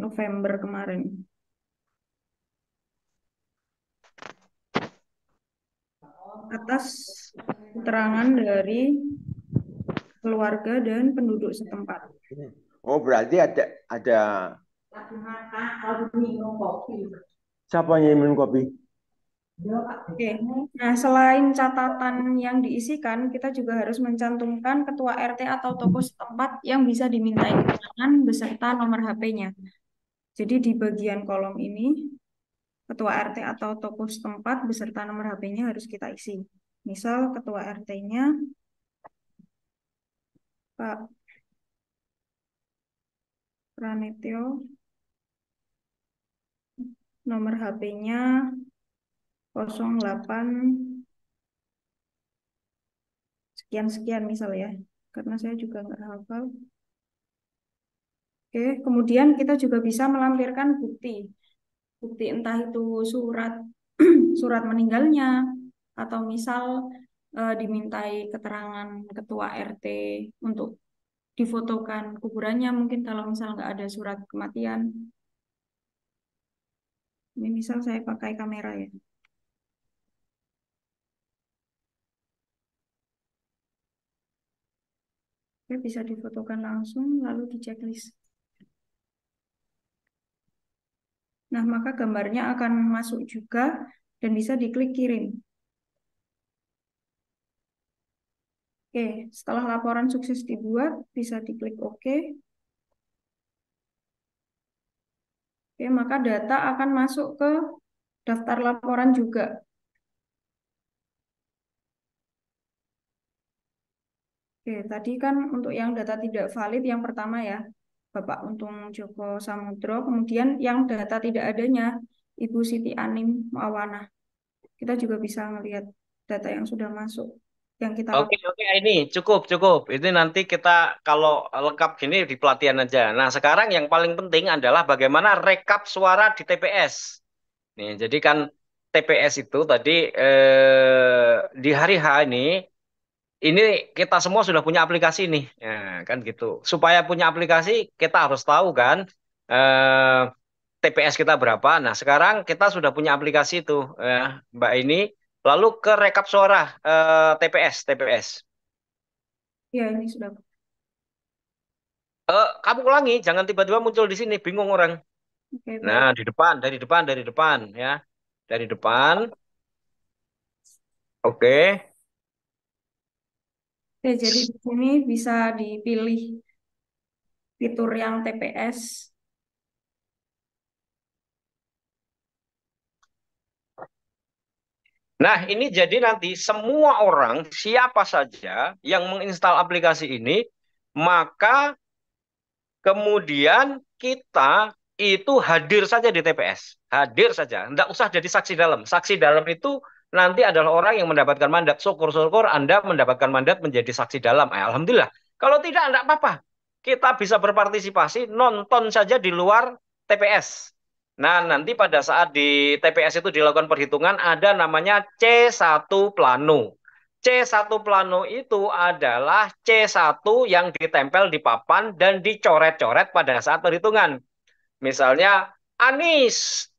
November kemarin. Atas keterangan dari keluarga dan penduduk setempat. Oh, berarti ada siapa yang minum kopi? Oke, nah selain catatan yang diisikan, kita juga harus mencantumkan ketua RT atau tokoh setempat yang bisa dimintai keterangan beserta nomor HP-nya. Jadi di bagian kolom ini, ketua RT atau tokoh setempat beserta nomor HP-nya harus kita isi. Misal ketua RT-nya Pak Pranetyo, nomor HP-nya 08 sekian-sekian misal ya, karena saya juga nggak hafal. Oke, kemudian kita juga bisa melampirkan bukti. Bukti entah itu surat surat meninggalnya atau misal dimintai keterangan ketua RT untuk difotokan kuburannya mungkin kalau misal nggak ada surat kematian. Ini misal saya pakai kamera ya. Oke, bisa difotokan langsung lalu di checklist. Nah, maka gambarnya akan masuk juga dan bisa diklik kirim. Oke, setelah laporan sukses dibuat, bisa diklik OK. Oke, maka data akan masuk ke daftar laporan juga. Oke, tadi kan untuk yang data tidak valid yang pertama ya, Bapak Untung Joko Samudro. Kemudian yang data tidak adanya, Ibu Siti Anim Muawanah. Kita juga bisa melihat data yang sudah masuk, yang kita Oke, lakukan. oke, ini cukup, cukup. Ini nanti kita kalau lengkap gini di pelatihan aja. Nah, sekarang yang paling penting adalah bagaimana rekap suara di TPS. Nih, jadi kan TPS itu tadi di hari H ini kita semua sudah punya aplikasi nih, ya, kan gitu. Supaya punya aplikasi, kita harus tahu kan eh, TPS kita berapa. Nah, sekarang kita sudah punya aplikasi itu, ya, Mbak ini. Lalu ke rekap suara TPS. Ya, ini sudah. Kamu ulangi, jangan tiba-tiba muncul di sini, bingung orang. Oke, Nah, baik. dari depan, ya, dari depan. Oke. Oke, jadi di sini bisa dipilih fitur yang TPS. Nah, ini jadi nanti semua orang, siapa saja yang menginstal aplikasi ini, maka kemudian kita itu hadir saja di TPS. Hadir saja. Tidak usah jadi saksi dalam. Saksi dalam itu nanti adalah orang yang mendapatkan mandat. Syukur-syukur Anda mendapatkan mandat menjadi saksi dalam. Alhamdulillah. Kalau tidak apa-apa. Kita bisa berpartisipasi, nonton saja di luar TPS. Nah, nanti pada saat di TPS itu dilakukan perhitungan, ada namanya C1 Plano. C1 plano itu adalah C1 yang ditempel di papan dan dicoret-coret pada saat perhitungan. Misalnya Anies,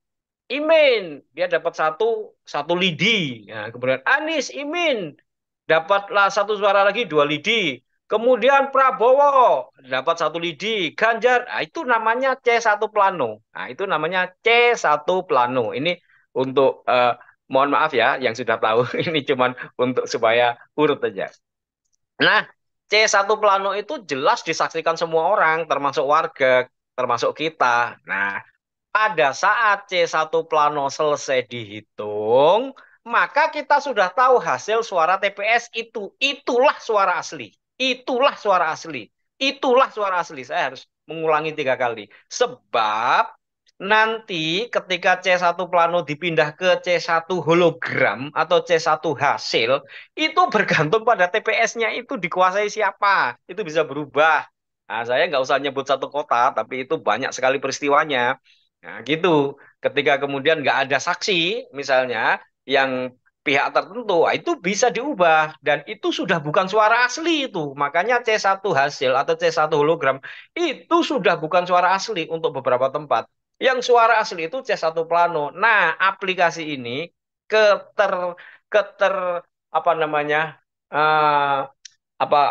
Imin, dia dapat satu lidi. Nah, kemudian Anies, Imin, dapatlah 1 suara lagi 2 lidi. Kemudian Prabowo dapat 1 lidi, Ganjar, nah, itu namanya C1 plano. Nah, itu namanya C1 plano. Ini untuk mohon maaf ya yang sudah tahu, ini cuman untuk supaya urut aja. Nah, C1 plano itu jelas disaksikan semua orang, termasuk warga, termasuk kita. Nah, pada saat C1 plano selesai dihitung, maka kita sudah tahu hasil suara TPS itu. Itulah suara asli. Itulah suara asli. Itulah suara asli. Saya harus mengulangi 3 kali. Sebab nanti ketika C1 plano dipindah ke C1 hologram atau C1 hasil, itu bergantung pada TPS-nya itu dikuasai siapa. Itu bisa berubah. Nah, saya nggak usah nyebut satu kota, tapi itu banyak sekali peristiwanya. Nah, gitu. Ketika kemudian nggak ada saksi, misalnya, yang pihak tertentu, itu bisa diubah. Dan itu sudah bukan suara asli itu. Makanya C1 hasil atau C1 hologram, itu sudah bukan suara asli untuk beberapa tempat. Yang suara asli itu C1 plano. Nah, aplikasi ini keter, keter, apa namanya, eh, apa,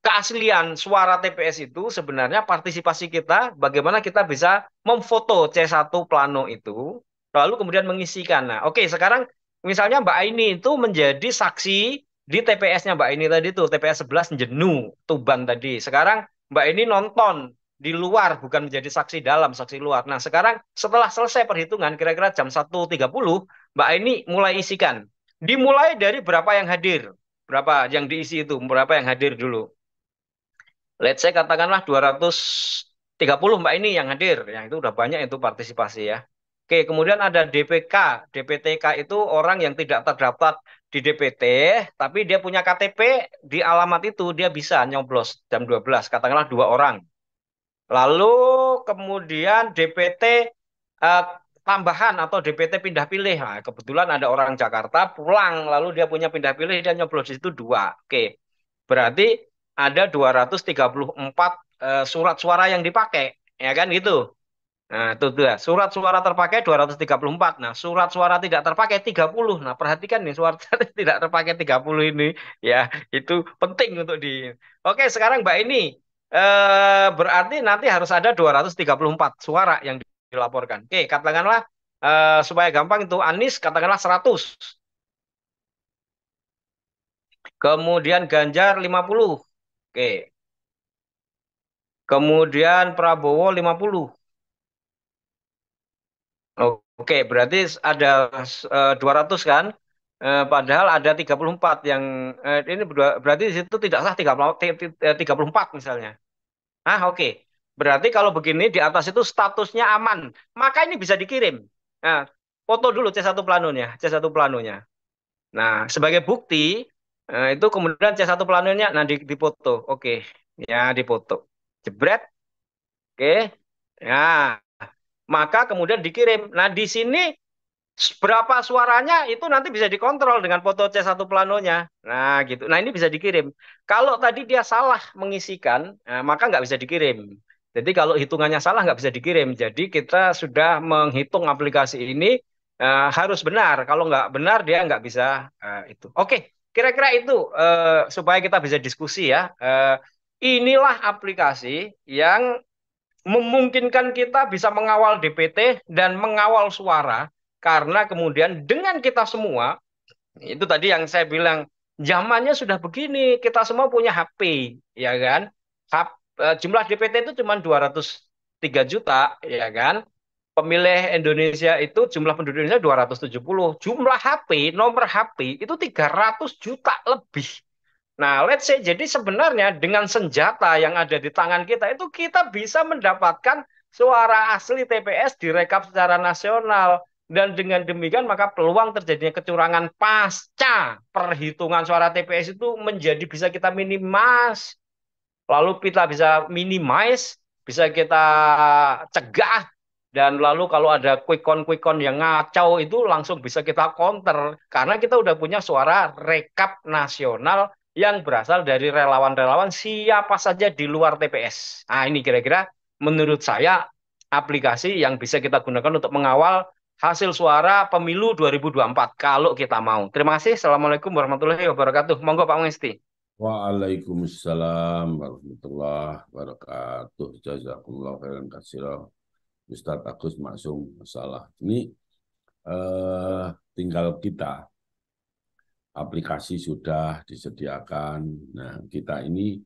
keaslian suara TPS itu sebenarnya partisipasi kita, bagaimana kita bisa memfoto C1 plano itu, lalu kemudian mengisikan. Nah, oke, sekarang misalnya Mbak Aini itu menjadi saksi di TPS-nya Mbak Aini tadi tuh, TPS 11 Jenu, Tuban tadi. Sekarang Mbak Aini nonton di luar, bukan menjadi saksi dalam, saksi luar. Nah, sekarang setelah selesai perhitungan, kira-kira jam 1.30, Mbak Aini mulai isikan. Dimulai dari berapa yang hadir, berapa yang diisi itu, berapa yang hadir dulu. Let's say katakanlah 230 Mbak ini yang hadir. Yang itu udah banyak itu partisipasi ya. Oke, kemudian ada DPK. DPTK itu orang yang tidak terdaftar di DPT, tapi dia punya KTP di alamat itu, dia bisa nyoblos jam 12, katakanlah 2 orang. Lalu kemudian DPT tambahan atau DPT pindah pilih. Nah, kebetulan ada orang Jakarta pulang, lalu dia punya pindah pilih, dia nyoblos di situ 2. Oke, berarti ada 234 surat suara yang dipakai, ya kan gitu. Nah, itu tuh, surat suara terpakai 234. Nah, surat suara tidak terpakai 30. Nah, perhatikan nih suara tidak terpakai 30 ini ya, itu penting untuk di. Oke, sekarang Mbak ini berarti nanti harus ada 234 suara yang dilaporkan. Oke, katakanlah supaya gampang itu Anies katakanlah 100. Kemudian Ganjar 50. Oke. Kemudian Prabowo 50. Oke, berarti ada 200 kan? Padahal ada 34 yang ini berarti di situ tidak sah 34 misalnya. Ah, oke. Berarti kalau begini di atas itu statusnya aman, maka ini bisa dikirim. Nah, foto dulu C1 planonya, C1 planonya. Nah, sebagai bukti itu kemudian C1 planonya nah dipoto. Oke. Ya, dipoto. Jebret. Oke. Ya, maka kemudian dikirim. Nah, di sini berapa suaranya itu nanti bisa dikontrol dengan foto C1 planonya. Nah, gitu. Nah, ini bisa dikirim. Kalau tadi dia salah mengisikan, maka nggak bisa dikirim. Jadi kalau hitungannya salah nggak bisa dikirim. Jadi kita sudah menghitung aplikasi ini harus benar. Kalau nggak benar dia nggak bisa itu. Oke, kira-kira itu supaya kita bisa diskusi ya. Inilah aplikasi yang memungkinkan kita bisa mengawal DPT dan mengawal suara karena kemudian dengan kita semua itu tadi yang saya bilang zamannya sudah begini kita semua punya HP ya kan. Jumlah DPT itu cuma 203 juta ya kan. Pemilih Indonesia itu jumlah penduduk Indonesia 270. Jumlah HP, nomor HP itu 300 juta lebih. Nah, let's say jadi sebenarnya dengan senjata yang ada di tangan kita itu kita bisa mendapatkan suara asli TPS direkap secara nasional dan dengan demikian maka peluang terjadinya kecurangan pasca perhitungan suara TPS itu menjadi bisa kita minimize. Lalu kita bisa minimize, bisa kita cegah dan lalu kalau ada quick count yang ngacau itu langsung bisa kita counter karena kita udah punya suara rekap nasional yang berasal dari relawan-relawan siapa saja di luar TPS. Nah, ini kira-kira menurut saya aplikasi yang bisa kita gunakan untuk mengawal hasil suara pemilu 2024 kalau kita mau. Terima kasih. Assalamualaikum warahmatullahi wabarakatuh. Monggo Pak Mengesti. Waalaikumsalam warahmatullahi wabarakatuh. Jazakumullah khairan katsira. Ustadz Agus Maksum, masalah ini tinggal kita, aplikasi sudah disediakan. Nah, kita ini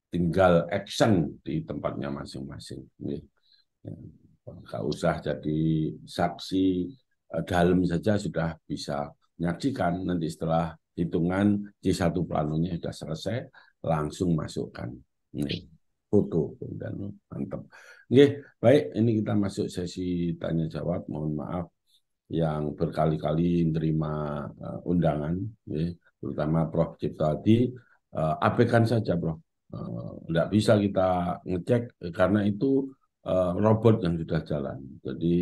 tinggal action di tempatnya masing-masing. Nggak usah jadi saksi dalam saja sudah bisa menyaksikan. Nanti setelah hitungan C1 planonya sudah selesai, langsung masukkan foto dan mantap. Oke, baik, ini kita masuk sesi tanya jawab. Mohon maaf yang berkali-kali menerima undangan, terutama Prof. Cipta tadi, abaikan saja, Prof. Tidak bisa kita ngecek karena itu robot yang sudah jalan. Jadi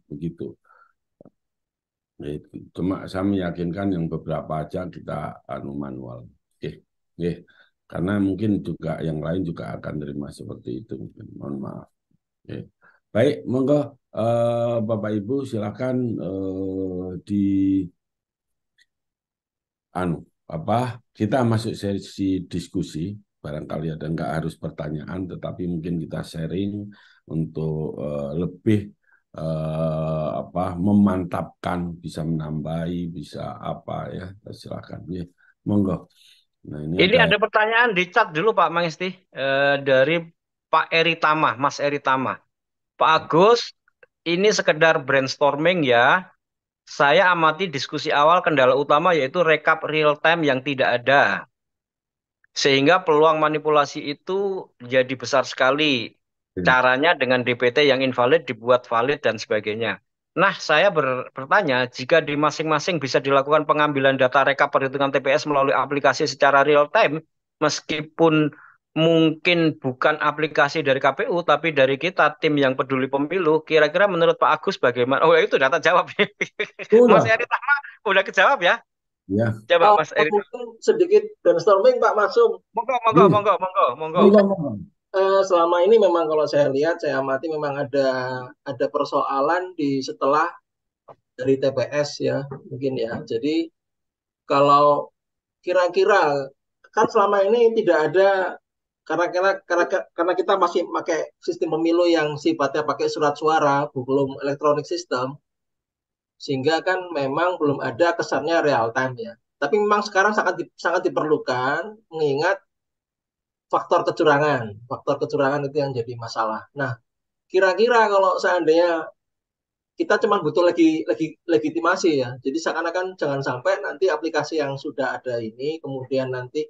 begitu. Cuma saya meyakinkan yang beberapa aja kita manual. Oke. Karena mungkin juga yang lain juga akan terima seperti itu. Mohon maaf. Oke. Baik, monggo Bapak Ibu silakan kita masuk sesi diskusi. Barangkali ada nggak harus pertanyaan, tetapi mungkin kita sharing untuk lebih memantapkan, bisa menambahi, bisa apa ya, silakan ya, monggo. Nah, ini ada pertanyaan di chat dulu Pak Mengesti dari Pak Eri Tama, Mas Eri Tama. Pak Agus, ini sekedar brainstorming ya. Saya amati diskusi awal kendala utama yaitu rekap real time yang tidak ada. Sehingga peluang manipulasi itu jadi besar sekali. Caranya dengan DPT yang invalid dibuat valid dan sebagainya. Nah, saya bertanya, jika di masing-masing bisa dilakukan pengambilan data rekap perhitungan TPS melalui aplikasi secara real time, meskipun mungkin bukan aplikasi dari KPU, tapi dari kita, tim yang peduli pemilu, kira-kira menurut Pak Agus bagaimana? Oh, itu data jawab. Mas Eri Tahma udah kejawab ya? Ya. Coba Mas Eri. Sedikit brainstorming Pak Masum. Monggo. Selama ini memang kalau saya lihat, saya amati memang ada persoalan di setelah dari TPS ya, mungkin ya. Jadi kalau kira-kira kan selama ini tidak ada karena kita masih pakai sistem pemilu yang sifatnya pakai surat suara, belum elektronik sistem, sehingga kan memang belum ada kesannya real time ya. Tapi memang sekarang sangat diperlukan mengingat faktor kecurangan itu yang jadi masalah. Nah, kira-kira kalau seandainya kita cuma butuh legitimasi ya. Jadi seakan-akan jangan sampai nanti aplikasi yang sudah ada ini kemudian nanti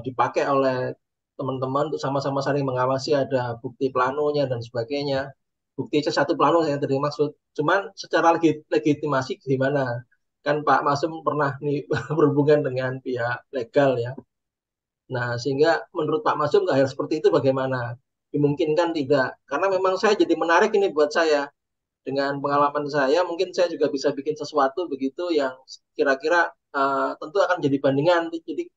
dipakai oleh teman-teman untuk sama-sama saling mengawasi, ada bukti planonya dan sebagainya. Bukti C1 plano yang tadi maksud. Cuman secara legitimasi gimana? Kan Pak Masum pernah nih berhubungan dengan pihak legal ya. Nah, sehingga menurut Pak Masum hal seperti itu bagaimana? Dimungkinkan tidak? Karena memang saya jadi menarik ini buat saya. Dengan pengalaman saya, mungkin saya juga bisa bikin sesuatu begitu yang kira-kira tentu akan jadi bandingan. Jadi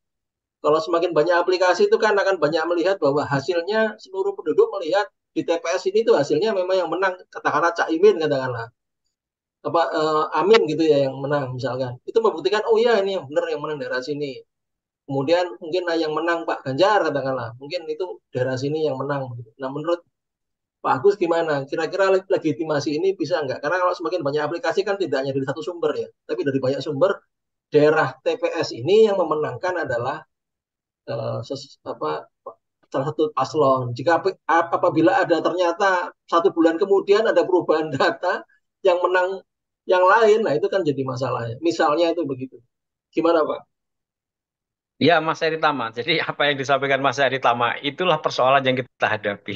kalau semakin banyak aplikasi itu kan akan banyak melihat bahwa hasilnya seluruh penduduk melihat di TPS ini tuh hasilnya memang yang menang, katakanlah Cak Imin katakanlah. Amin gitu ya yang menang misalkan. Itu membuktikan oh iya ini yang benar yang menang daerah sini. Kemudian mungkin yang menang Pak Ganjar katakanlah, mungkin itu daerah sini yang menang. Nah menurut Pak Agus gimana? Kira-kira legitimasi ini bisa nggak? Karena kalau semakin banyak aplikasi kan tidak hanya dari satu sumber ya, tapi dari banyak sumber. Daerah TPS ini yang memenangkan adalah salah satu paslon. Jika apabila ada ternyata 1 bulan kemudian ada perubahan data yang menang yang lain, nah itu kan jadi masalahnya. Misalnya itu begitu. Gimana Pak? Ya, Mas Eri Tama. Jadi apa yang disampaikan Mas Eri Tama itulah persoalan yang kita hadapi.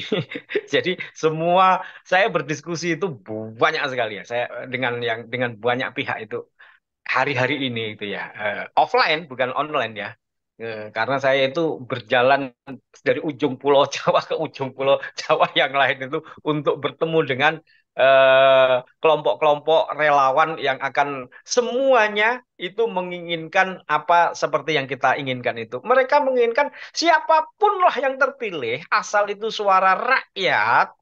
Jadi semua saya berdiskusi itu banyak sekali ya. Saya dengan banyak pihak itu hari-hari ini itu ya offline bukan online ya. Karena saya itu berjalan dari ujung Pulau Jawa ke ujung Pulau Jawa yang lain itu untuk bertemu dengan kelompok-kelompok relawan yang akan semuanya itu menginginkan apa seperti yang kita inginkan itu. Mereka menginginkan siapapun lah yang terpilih, asal itu suara rakyat,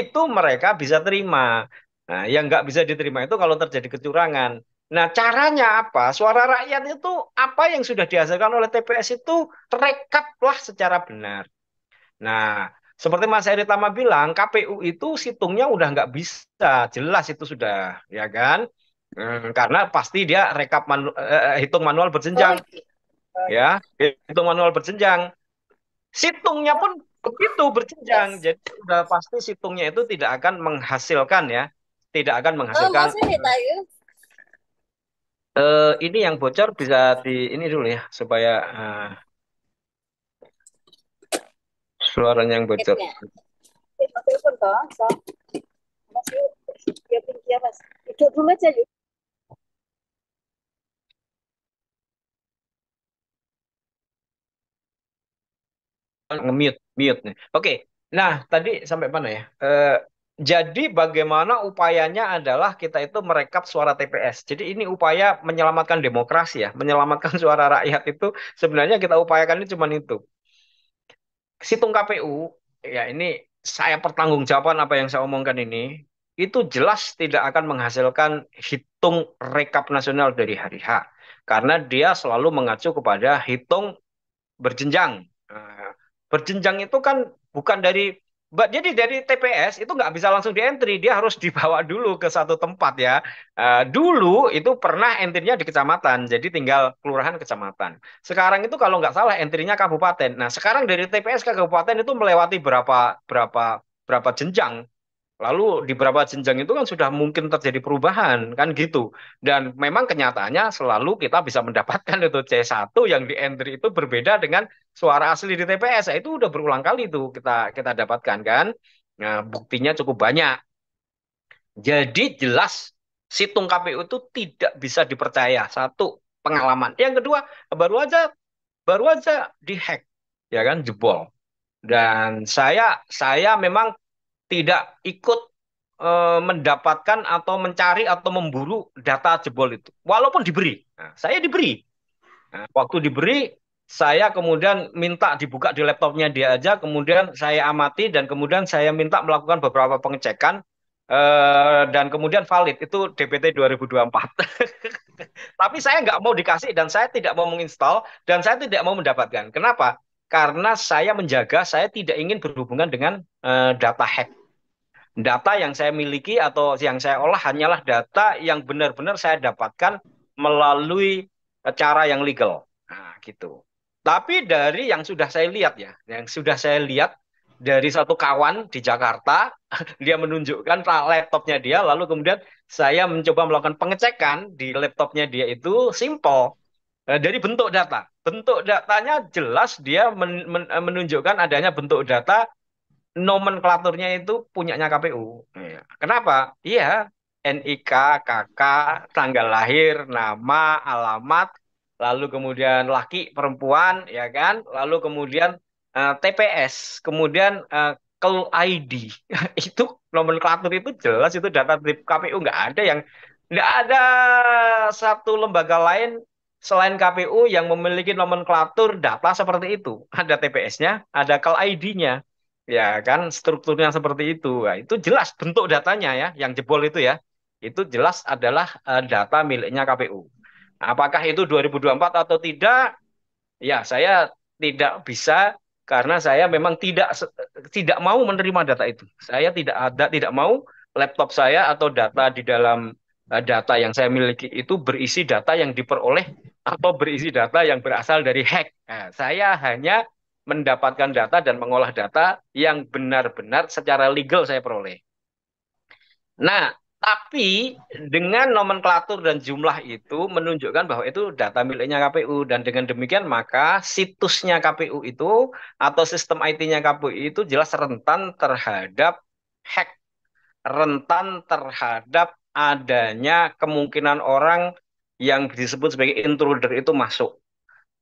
itu mereka bisa terima. Nah, yang nggak bisa diterima itu kalau terjadi kecurangan. Nah, caranya apa? Suara rakyat itu apa yang sudah dihasilkan oleh TPS itu rekaplah secara benar. Nah, seperti Mas Heri Tama bilang, KPU itu situngnya udah nggak bisa, jelas itu sudah, ya kan? Karena pasti dia hitung manual berjenjang, ya, hitung manual berjenjang. Situngnya pun begitu berjenjang, jadi udah pasti situngnya itu tidak akan menghasilkan ya, tidak akan menghasilkan. Ini yang bocor bisa di ini dulu ya, supaya suaranya yang bocor. Nge-mute, mute nih. Oke, nah tadi sampai mana ya? Jadi bagaimana upayanya adalah kita itu merekap suara TPS. Jadi ini upaya menyelamatkan demokrasi ya, menyelamatkan suara rakyat itu sebenarnya kita upayakan ini cuma itu. Situng KPU, ya ini saya pertanggungjawaban apa yang saya omongkan ini, itu jelas tidak akan menghasilkan hitung rekap nasional dari hari H. Karena dia selalu mengacu kepada hitung berjenjang. Nah, berjenjang itu kan bukan jadi dari TPS itu nggak bisa langsung di entry, dia harus dibawa dulu ke satu tempat ya. Dulu itu pernah entry-nya di kecamatan, jadi tinggal kelurahan kecamatan. Sekarang itu kalau nggak salah entry-nya kabupaten. Nah, sekarang dari TPS ke kabupaten itu melewati berapa berapa berapa jenjang. Lalu di beberapa jenjang itu kan sudah mungkin terjadi perubahan kan gitu. Dan memang kenyataannya selalu kita bisa mendapatkan itu C1 yang di entry itu berbeda dengan suara asli di TPS. Itu udah berulang kali itu kita kita dapatkan kan. Nah, buktinya cukup banyak. Jadi jelas situng KPU itu tidak bisa dipercaya. Satu, pengalaman. Yang kedua, baru aja baru aja dihack ya kan, jebol. Dan saya memang tidak ikut mendapatkan atau mencari atau memburu data jebol itu. Walaupun diberi. Nah, saya diberi. Nah, waktu diberi, saya kemudian minta dibuka di laptopnya dia aja, kemudian saya amati dan kemudian saya minta melakukan beberapa pengecekan dan kemudian valid. Itu DPT 2024. Tapi saya nggak mau dikasih dan saya tidak mau menginstal dan saya tidak mau mendapatkan. Kenapa? Karena saya menjaga, saya tidak ingin berhubungan dengan data hack. Data yang saya miliki atau yang saya olah hanyalah data yang benar-benar saya dapatkan melalui cara yang legal. Nah, gitu. Tapi dari yang sudah saya lihat ya, yang sudah saya lihat dari satu kawan di Jakarta, dia menunjukkan laptopnya dia, lalu kemudian saya mencoba melakukan pengecekan di laptopnya dia itu simple. Dari bentuk data. Bentuk datanya jelas dia menunjukkan adanya bentuk data nomenklaturnya itu punyanya KPU. Iya. Kenapa? Iya, NIK, KK, tanggal lahir, nama, alamat, lalu kemudian laki, perempuan, ya kan? Lalu kemudian TPS, kemudian Kel ID. Itu nomenklatur itu jelas itu data di KPU nggak ada satu lembaga lain selain KPU yang memiliki nomenklatur data seperti itu. Ada TPS-nya, ada Kel ID-nya. Ya kan strukturnya seperti itu. Nah, itu jelas bentuk datanya ya, yang jebol itu ya. Itu jelas adalah data miliknya KPU. Apakah itu 2024 atau tidak? Ya, saya tidak bisa karena saya memang tidak mau menerima data itu. Saya tidak mau laptop saya atau data di dalam data yang saya miliki itu berisi data yang diperoleh atau berisi data yang berasal dari hack. Nah, saya hanya mendapatkan data dan mengolah data yang benar-benar secara legal saya peroleh. Nah, tapi dengan nomenklatur dan jumlah itu menunjukkan bahwa itu data miliknya KPU dan dengan demikian maka situsnya KPU itu atau sistem IT-nya KPU itu jelas rentan terhadap hack, rentan terhadap adanya kemungkinan orang yang disebut sebagai intruder itu masuk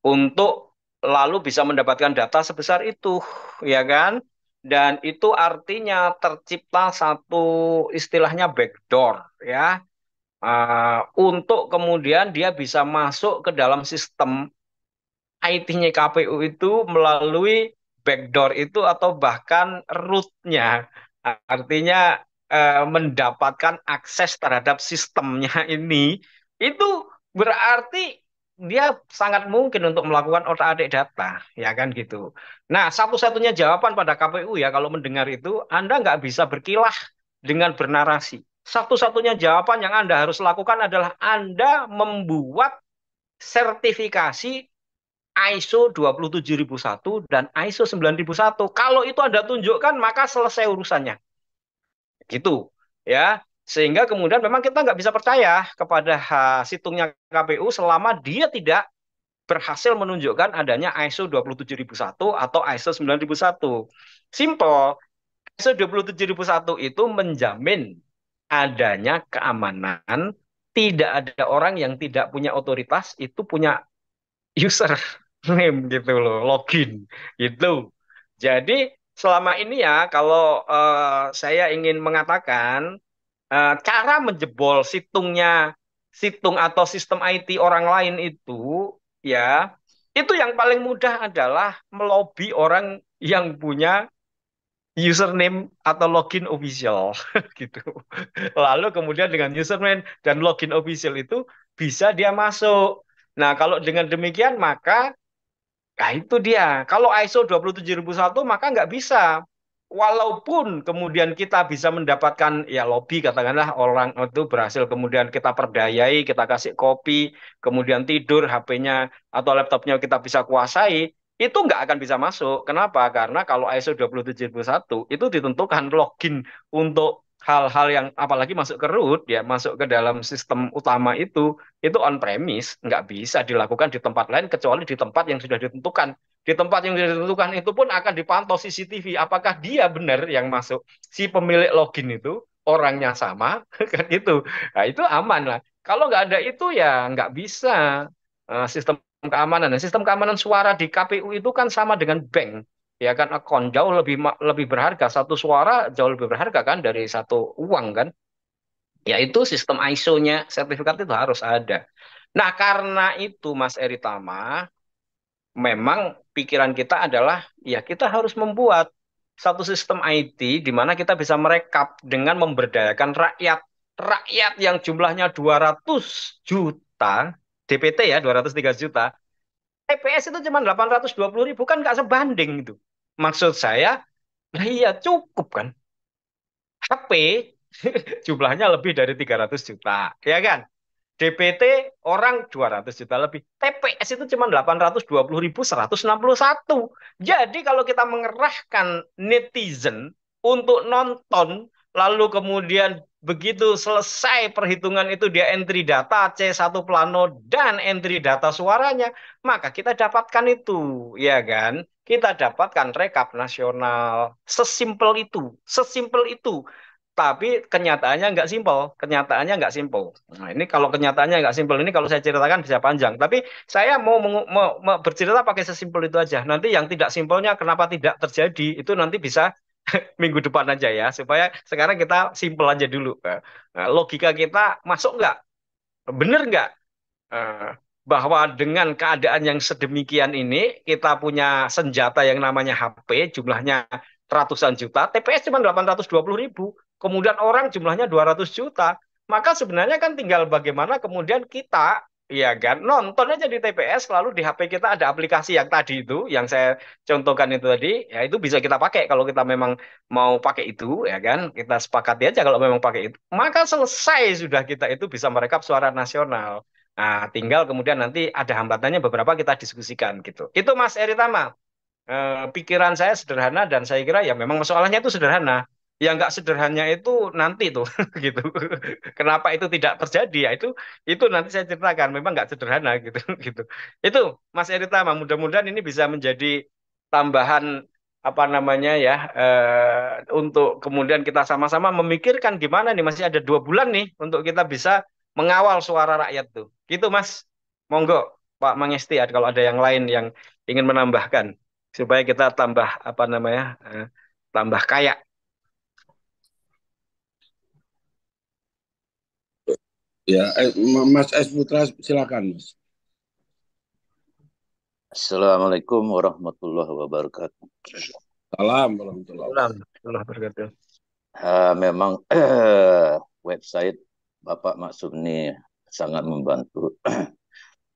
untuk lalu bisa mendapatkan data sebesar itu, ya kan? Dan itu artinya tercipta satu istilahnya backdoor, ya, untuk kemudian dia bisa masuk ke dalam sistem IT-nya KPU itu melalui backdoor itu atau bahkan root-nya. Artinya mendapatkan akses terhadap sistemnya ini, itu berarti dia sangat mungkin untuk melakukan otak-atik data, ya kan gitu. Nah, satu-satunya jawaban pada KPU ya kalau mendengar itu, Anda nggak bisa berkilah dengan bernarasi. Satu-satunya jawaban yang Anda harus lakukan adalah Anda membuat sertifikasi ISO 27001 dan ISO 9001. Kalau itu Anda tunjukkan, maka selesai urusannya. Gitu, ya. Sehingga kemudian memang kita nggak bisa percaya kepada situngnya KPU selama dia tidak berhasil menunjukkan adanya ISO 27001 atau ISO 9001. Simple, ISO 27001 itu menjamin adanya keamanan, tidak ada orang yang tidak punya otoritas itu punya user name gitu loh, login gitu. Jadi selama ini ya kalau saya ingin mengatakan cara menjebol situng atau sistem IT orang lain itu ya itu yang paling mudah adalah melobi orang yang punya username atau login official gitu. Lalu kemudian dengan username dan login official itu bisa dia masuk. Nah, kalau dengan demikian maka nah, itu dia. Kalau ISO 27001 maka nggak bisa. Walaupun kemudian kita bisa mendapatkan ya lobby katakanlah orang itu berhasil kemudian kita perdayai, kita kasih kopi, kemudian tidur HP-nya atau laptopnya kita bisa kuasai, itu nggak akan bisa masuk. Kenapa? Karena kalau ISO 27001 itu ditentukan login untuk hal-hal yang apalagi masuk ke root ya, masuk ke dalam sistem utama itu on premise, nggak bisa dilakukan di tempat lain kecuali di tempat yang sudah ditentukan. Di tempat yang sudah ditentukan itu pun akan dipantau CCTV, apakah dia benar yang masuk, si pemilik login itu orangnya sama, kan itu. Nah, itu aman lah. Kalau nggak ada itu ya nggak bisa sistem keamanan. Dan sistem keamanan suara di KPU itu kan sama dengan bank. Ya kan, akun jauh lebih berharga. Satu suara jauh lebih berharga kan dari satu uang kan. Yaitu sistem ISO-nya, sertifikat itu harus ada. Nah, karena itu Mas Eritama, memang pikiran kita adalah ya kita harus membuat satu sistem IT di mana kita bisa merekap dengan memberdayakan rakyat. Rakyat yang jumlahnya 200 juta, DPT ya 203 juta, TPS itu cuma 820.000 kan nggak sebanding itu. Maksud saya, nah iya cukup kan. HP jumlahnya lebih dari 300 juta, ya kan? DPT orang 200 juta lebih. TPS itu cuma 820.161. Jadi kalau kita mengerahkan netizen untuk nonton, lalu kemudian begitu selesai perhitungan itu dia entry data C1 plano dan entry data suaranya, maka kita dapatkan itu, ya kan? Kita dapatkan rekap nasional. Sesimpel itu, sesimpel itu. Tapi kenyataannya nggak simpel. Kenyataannya nggak simpel. Nah, ini kalau kenyataannya nggak simpel, ini kalau saya ceritakan bisa panjang. Tapi saya mau bercerita pakai sesimpel itu aja. Nanti yang tidak simpelnya kenapa tidak terjadi, itu nanti bisa minggu depan aja ya. Supaya sekarang kita simpel aja dulu. Nah, logika kita masuk nggak? Bener nggak? Eh, bahwa dengan keadaan yang sedemikian ini kita punya senjata yang namanya HP jumlahnya ratusan juta, TPS cuma 820.000, kemudian orang jumlahnya 200 juta, maka sebenarnya kan tinggal bagaimana kemudian kita ya kan nonton aja di TPS, lalu di HP kita ada aplikasi yang tadi itu yang saya contohkan itu tadi, ya itu bisa kita pakai kalau kita memang mau pakai itu ya kan, kita sepakati aja kalau memang pakai itu, maka selesai sudah kita itu bisa merekap suara nasional. Nah, tinggal kemudian nanti ada hambatannya beberapa kita diskusikan gitu. Itu Mas Eritama. Pikiran saya sederhana dan saya kira ya memang soalnya itu sederhana. Yang nggak sederhananya itu nanti tuh gitu. Kenapa itu tidak terjadi ya itu nanti saya ceritakan. Memang nggak sederhana gitu gitu. Itu Mas Eritama. Mudah-mudahan ini bisa menjadi tambahan apa namanya ya untuk kemudian kita sama-sama memikirkan gimana nih masih ada 2 bulan nih untuk kita bisa mengawal suara rakyat tuh. Gitu Mas. Monggo Pak Mangesti kalau ada yang lain yang ingin menambahkan supaya kita tambah apa namanya tambah kaya. Ya, Mas S. Putra silakan, Mas. Assalamualaikum warahmatullahi wabarakatuh. Salam warahmatullahi wabarakatuh. Alhamdulillah berkata. memang website Bapak Maksum ini sangat membantu.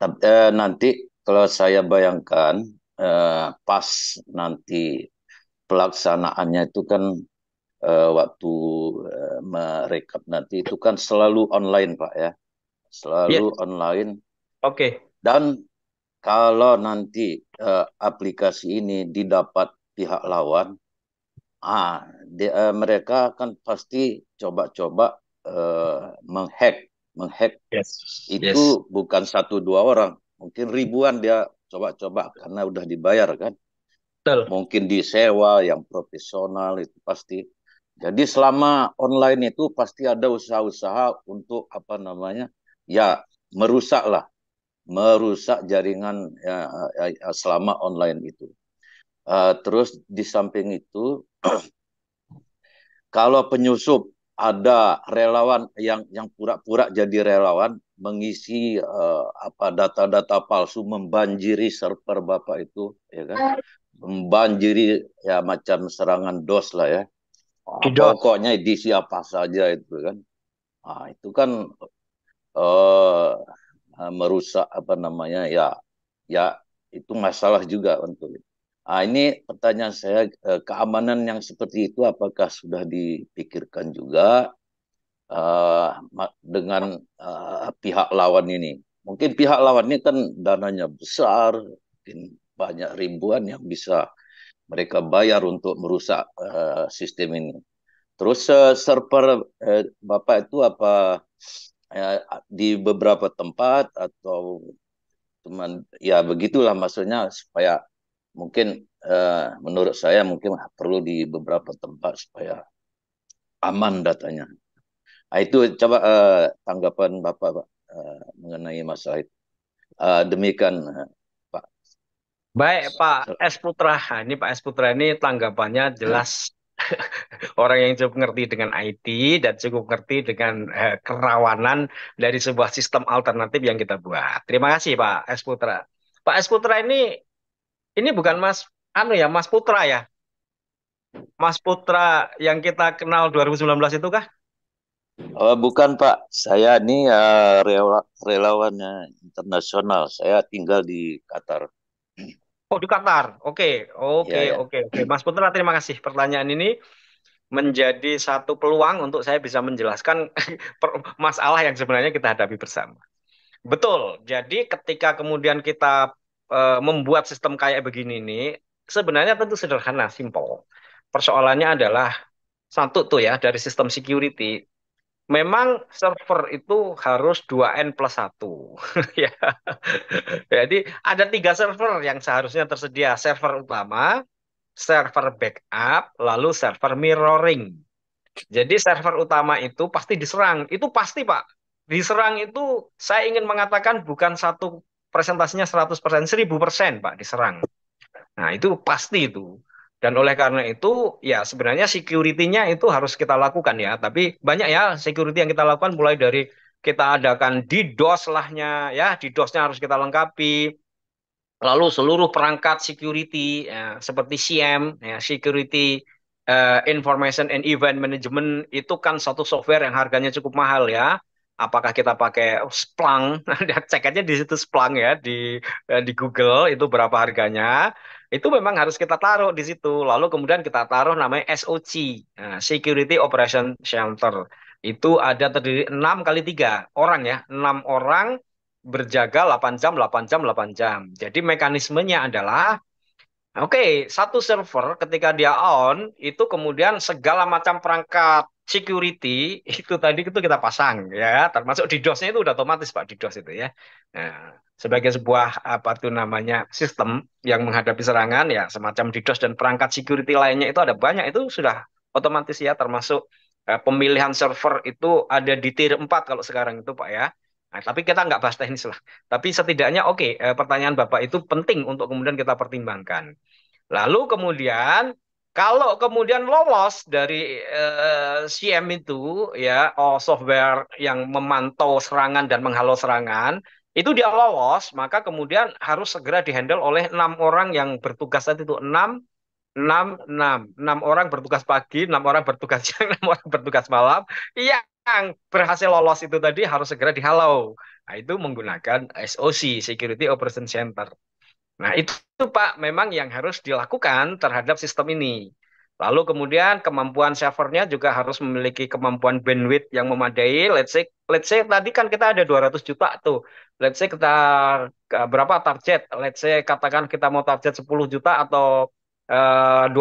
Tapi nanti kalau saya bayangkan pas nanti pelaksanaannya itu kan waktu merekap nanti itu kan selalu online Pak ya, Yes, selalu online. oke. Dan kalau nanti aplikasi ini didapat pihak lawan, mereka akan pasti coba-coba menghack Yes, yes. itu bukan satu dua orang, mungkin ribuan dia coba-coba karena udah dibayar kan, Betul. mungkin disewa yang profesional itu pasti. Jadi selama online itu pasti ada usaha-usaha untuk apa namanya ya merusak jaringan ya, selama online itu. Terus di samping itu kalau penyusup ada relawan yang pura-pura jadi relawan mengisi apa data-data palsu membanjiri server Bapak itu ya kan, membanjiri ya macam serangan DOS lah ya. DDoS. Pokoknya diisi apa saja itu kan. Itu kan eh, merusak apa namanya ya itu masalah juga untuk itu. Ini pertanyaan saya, keamanan yang seperti itu apakah sudah dipikirkan juga dengan pihak lawan ini? Mungkin pihak lawan ini kan dananya besar, mungkin banyak ribuan yang bisa mereka bayar untuk merusak sistem ini. Terus server Bapak itu apa di beberapa tempat atau cuman ya begitulah maksudnya supaya mungkin menurut saya mungkin perlu di beberapa tempat supaya aman datanya. Itu coba tanggapan Bapak Pak, mengenai masalah itu. Demikian Pak. Baik, Pak S. Putra. Ini Pak S. Putra ini tanggapannya jelas orang yang cukup ngerti dengan IT dan cukup ngerti dengan kerawanan dari sebuah sistem alternatif yang kita buat. Terima kasih Pak S. Putra. Pak S. Putra ini bukan Mas Putra ya. Mas Putra yang kita kenal 2019 itu kah? Bukan Pak, saya ini relawan internasional. Saya tinggal di Qatar. Oh, di Qatar. Oke, oke, Ya ya. oke, oke. Mas Putra, terima kasih. Pertanyaan ini menjadi satu peluang untuk saya bisa menjelaskan masalah yang sebenarnya kita hadapi bersama. Betul. Jadi ketika kemudian kita membuat sistem kayak begini ini, sebenarnya tentu sederhana, simple. Persoalannya adalah satu tuh ya dari sistem security. Memang server itu harus 2N+1. Ya. Jadi ada 3 server yang seharusnya tersedia. Server utama, server backup, lalu server mirroring. Jadi server utama itu pasti diserang. Itu pasti, Pak. Diserang itu saya ingin mengatakan bukan satu presentasinya 100%, 1000% Pak diserang. Nah, itu pasti itu. Dan oleh karena itu, ya sebenarnya security-nya itu harus kita lakukan ya. Tapi banyak ya security yang kita lakukan mulai dari kita adakan DDoS lahnya, ya DDoS-nya harus kita lengkapi. Lalu seluruh perangkat security ya, seperti SIEM, ya, Security Information and Event Management itu kan satu software yang harganya cukup mahal ya. Apakah kita pakai Splunk? Cek aja di situ Splunk ya di Google itu berapa harganya. Itu memang harus kita taruh di situ. Lalu kemudian kita taruh namanya SOC, nah, Security Operation Center. Itu ada terdiri 6 x 3 orang ya, 6 orang berjaga 8 jam, 8 jam, 8 jam. Jadi mekanismenya adalah, oke, satu server ketika dia on, itu kemudian segala macam perangkat security itu tadi itu kita pasang ya, termasuk DDoS-nya itu udah otomatis Pak DDoS itu ya. Nah, sebagai sebuah apa tuh namanya sistem yang menghadapi serangan ya semacam DDoS dan perangkat security lainnya itu ada banyak itu sudah otomatis ya termasuk pemilihan server itu ada di tier 4 kalau sekarang itu Pak ya. Nah, tapi kita nggak bahas teknis lah. Tapi setidaknya oke, pertanyaan Bapak itu penting untuk kemudian kita pertimbangkan. Lalu kemudian kalau kemudian lolos dari CM itu ya, software yang memantau serangan dan menghalau serangan, itu dia lolos, maka kemudian harus segera dihandle oleh 6 orang yang bertugas tadi itu 6 enam orang bertugas pagi, 6 orang bertugas siang, 6 orang bertugas malam. Yang berhasil lolos itu tadi harus segera dihalau. Nah, itu menggunakan SOC, Security Operation Center. Nah, itu Pak, memang yang harus dilakukan terhadap sistem ini. Lalu kemudian kemampuan servernya juga harus memiliki kemampuan bandwidth yang memadai. Let's say tadi kan kita ada 200 juta tuh. Let's say kita berapa target? Let's say katakan kita mau target 10 juta atau 20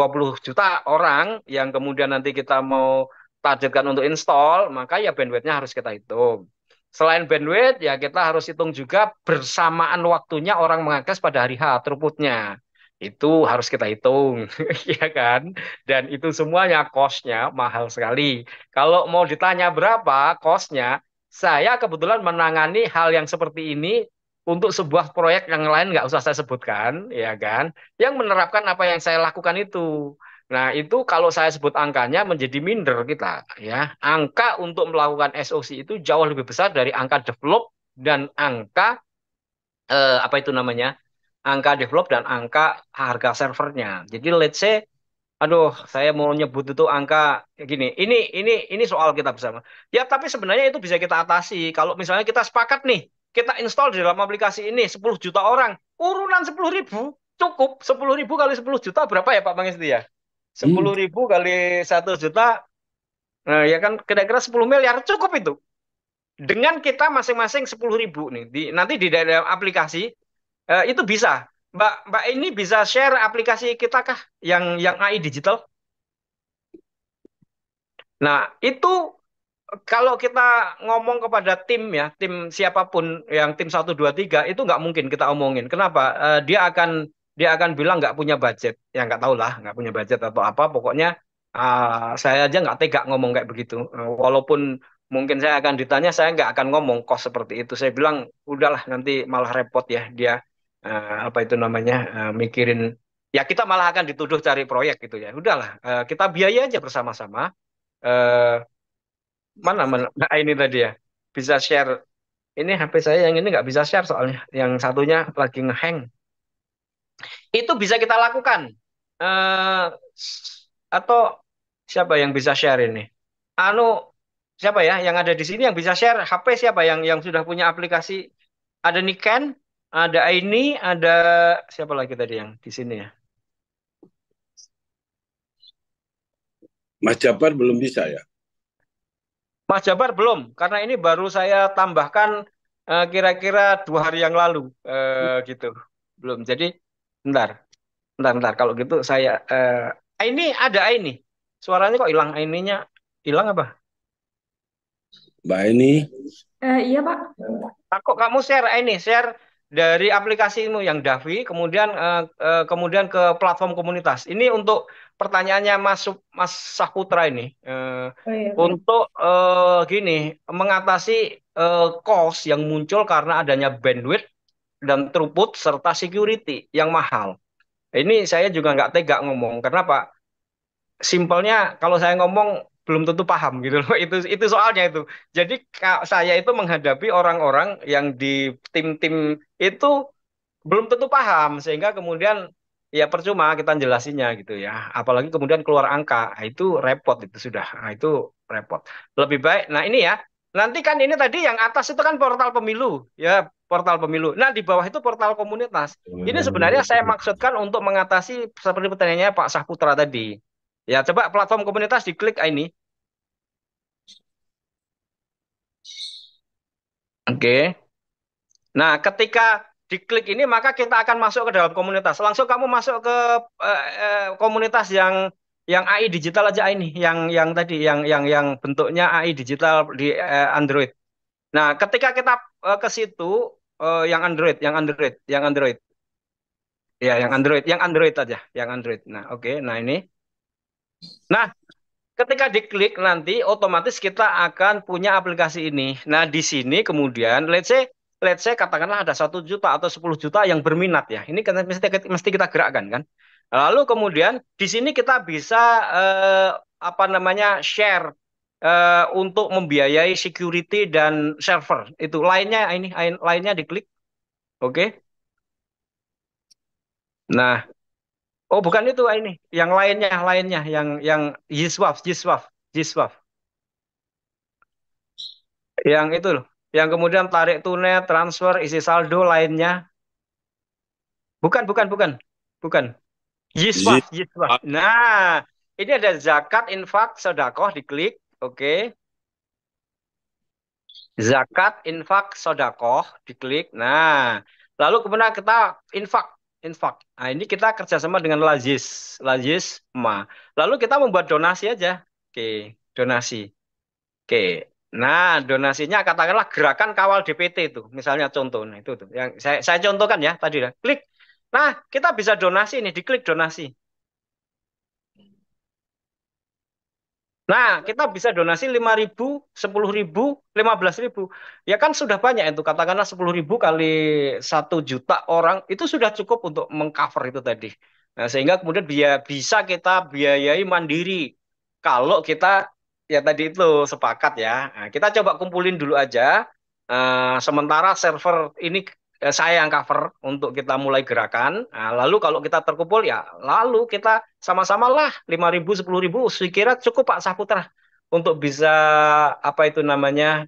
juta orang yang kemudian nanti kita mau targetkan untuk install, maka ya bandwidthnya harus kita hitung. Selain bandwidth, ya kita harus hitung juga bersamaan waktunya orang mengakses pada hari H, throughputnya. Itu harus kita hitung, ya kan? Dan itu semuanya cost-nya mahal sekali. Kalau mau ditanya berapa cost-nya, saya kebetulan menangani hal yang seperti ini untuk sebuah proyek yang lain nggak usah saya sebutkan, ya kan? Yang menerapkan apa yang saya lakukan itu. Nah, itu kalau saya sebut angkanya menjadi minder kita, ya. Angka untuk melakukan SOC itu jauh lebih besar dari angka develop dan angka apa itu namanya? Angka develop dan angka harga servernya. Jadi let's say, aduh, saya mau nyebut itu angka kayak gini. Ini soal kita bersama. Ya, tapi sebenarnya itu bisa kita atasi. Kalau misalnya kita sepakat nih, kita install di dalam aplikasi ini 10 juta orang, urunan 10.000 cukup. 10.000 kali 10 juta berapa ya Pak Pangestu ya? Hmm. 10.000 kali 1 juta, nah, ya kan kira-kira 10 miliar cukup itu. Dengan kita masing-masing 10.000 nih, nanti di dalam aplikasi itu bisa. Mbak ini bisa share aplikasi kita kah yang AI digital? Nah, itu kalau kita ngomong kepada tim ya, tim siapapun yang tim 1, 2, 3 itu nggak mungkin kita omongin. Kenapa? Dia akan bilang nggak punya budget. Ya nggak tahu lah, nggak punya budget atau apa. Pokoknya saya aja nggak tega ngomong kayak begitu. Walaupun mungkin saya akan ditanya, saya nggak akan ngomong kos seperti itu. Saya bilang udahlah nanti malah repot ya dia apa itu namanya mikirin. Ya kita malah akan dituduh cari proyek gitu ya. Udahlah, kita biaya aja bersama-sama. Eh, mana nah, ini tadi ya bisa share ini HP saya yang ini nggak bisa share soalnya yang satunya lagi ngehang itu bisa kita lakukan eh atau siapa yang bisa share ini anu siapa ya yang ada di sini yang bisa share HP siapa yang sudah punya aplikasi ada Niken ada ini ada siapa lagi tadi yang di sini ya Mas Jabar belum bisa ya? Mas Jabar belum karena ini baru saya tambahkan kira-kira 2 hari yang lalu gitu belum jadi bentar bentar kalau gitu saya ini ada ini suaranya kok hilang ininya hilang apa Mbak ini Iya Pak. kok kamu share ini share dari aplikasimu yang Davi kemudian ke platform komunitas ini untuk pertanyaannya Mas Saputra ini Oh iya, oke. untuk gini mengatasi cost yang muncul karena adanya bandwidth dan throughput serta security yang mahal. Ini saya juga nggak tega ngomong. Kenapa? Simpelnya kalau saya ngomong belum tentu paham gitu loh. Itu soalnya itu. Jadi saya itu menghadapi orang-orang yang di tim-tim itu belum tentu paham sehingga kemudian ya percuma kita jelasinnya gitu ya. Apalagi kemudian keluar angka. Nah, itu repot itu sudah. Nah, itu repot. Lebih baik. Nah, ini ya. Nanti kan ini tadi yang atas itu kan portal pemilu ya, portal pemilu. Nah, di bawah itu portal komunitas. Ini sebenarnya saya maksudkan untuk mengatasi seperti pertanyaannya Pak Saputra tadi. Ya, coba platform komunitas diklik ini. Oke. Nah, ketika diklik ini maka kita akan masuk ke dalam komunitas. Langsung kamu masuk ke komunitas yang AI digital aja ini, yang tadi yang bentuknya AI digital di Android. Nah, ketika kita ke situ yang Android. Ya, yang Android aja, yang Android. Nah, oke. Nah, ini. Nah, ketika diklik nanti otomatis kita akan punya aplikasi ini. Nah, di sini kemudian let's say katakanlah ada 1 juta atau 10 juta yang berminat ya. Ini kan mesti kita gerakkan kan. Lalu kemudian di sini kita bisa apa namanya share untuk membiayai security dan server. Itu lainnya diklik. Oke. Nah, Oh, bukan itu ini. Yang lainnya yang Yiswaf. Yang itu loh. Yang kemudian tarik tunai, transfer, isi saldo lainnya. Bukan. Bukan. Yiswaf. Nah, ini ada zakat, infak, sedekah diklik. Oke. Zakat, infak, sedekah diklik. Nah, lalu kemudian kita infak. Nah, ini kita kerjasama dengan Lazis Ma. Lalu kita membuat donasi aja. Oke, donasi. Oke. Nah, donasinya katakanlah gerakan kawal DPT itu, misalnya contoh. Nah, itu tuh yang saya contohkan ya tadi lah. Klik. Nah, kita bisa donasi ini, diklik donasi. Nah, kita bisa donasi 5.000, 10.000, 15.000. Ya kan sudah banyak itu. Katakanlah 10.000 kali 1 juta orang itu sudah cukup untuk mengcover itu tadi. Nah, sehingga kemudian bisa kita biayai mandiri. Kalau kita ya tadi itu sepakat ya. Nah, kita coba kumpulin dulu aja. Sementara server ini saya yang cover untuk kita mulai gerakan. Nah, lalu kalau kita terkumpul ya, lalu kita sama-sama lah 5.000, 10.000. Saya kira cukup Pak Saputra untuk bisa apa itu namanya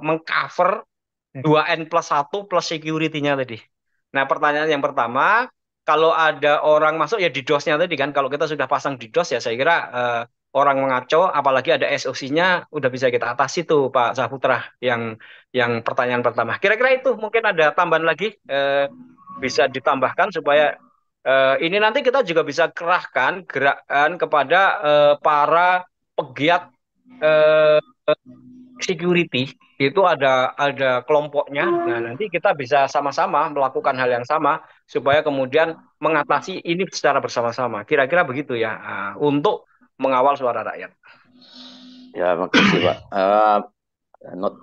mengcover 2N+1 plus security-nya tadi. Nah, pertanyaan yang pertama, kalau ada orang masuk ya DDoS-nya tadi kan, kalau kita sudah pasang DDoS ya saya kira orang mengaco, apalagi ada SOC-nya udah bisa kita atasi tuh Pak Saputra yang pertanyaan pertama. Kira-kira itu mungkin ada tambahan lagi bisa ditambahkan supaya ini nanti kita juga bisa kerahkan gerakan kepada para pegiat eh, security itu ada kelompoknya. Nah, nanti kita bisa sama-sama melakukan hal yang sama supaya kemudian mengatasi ini secara bersama-sama. Kira-kira begitu ya, untuk mengawal suara rakyat. Ya, makasih Pak.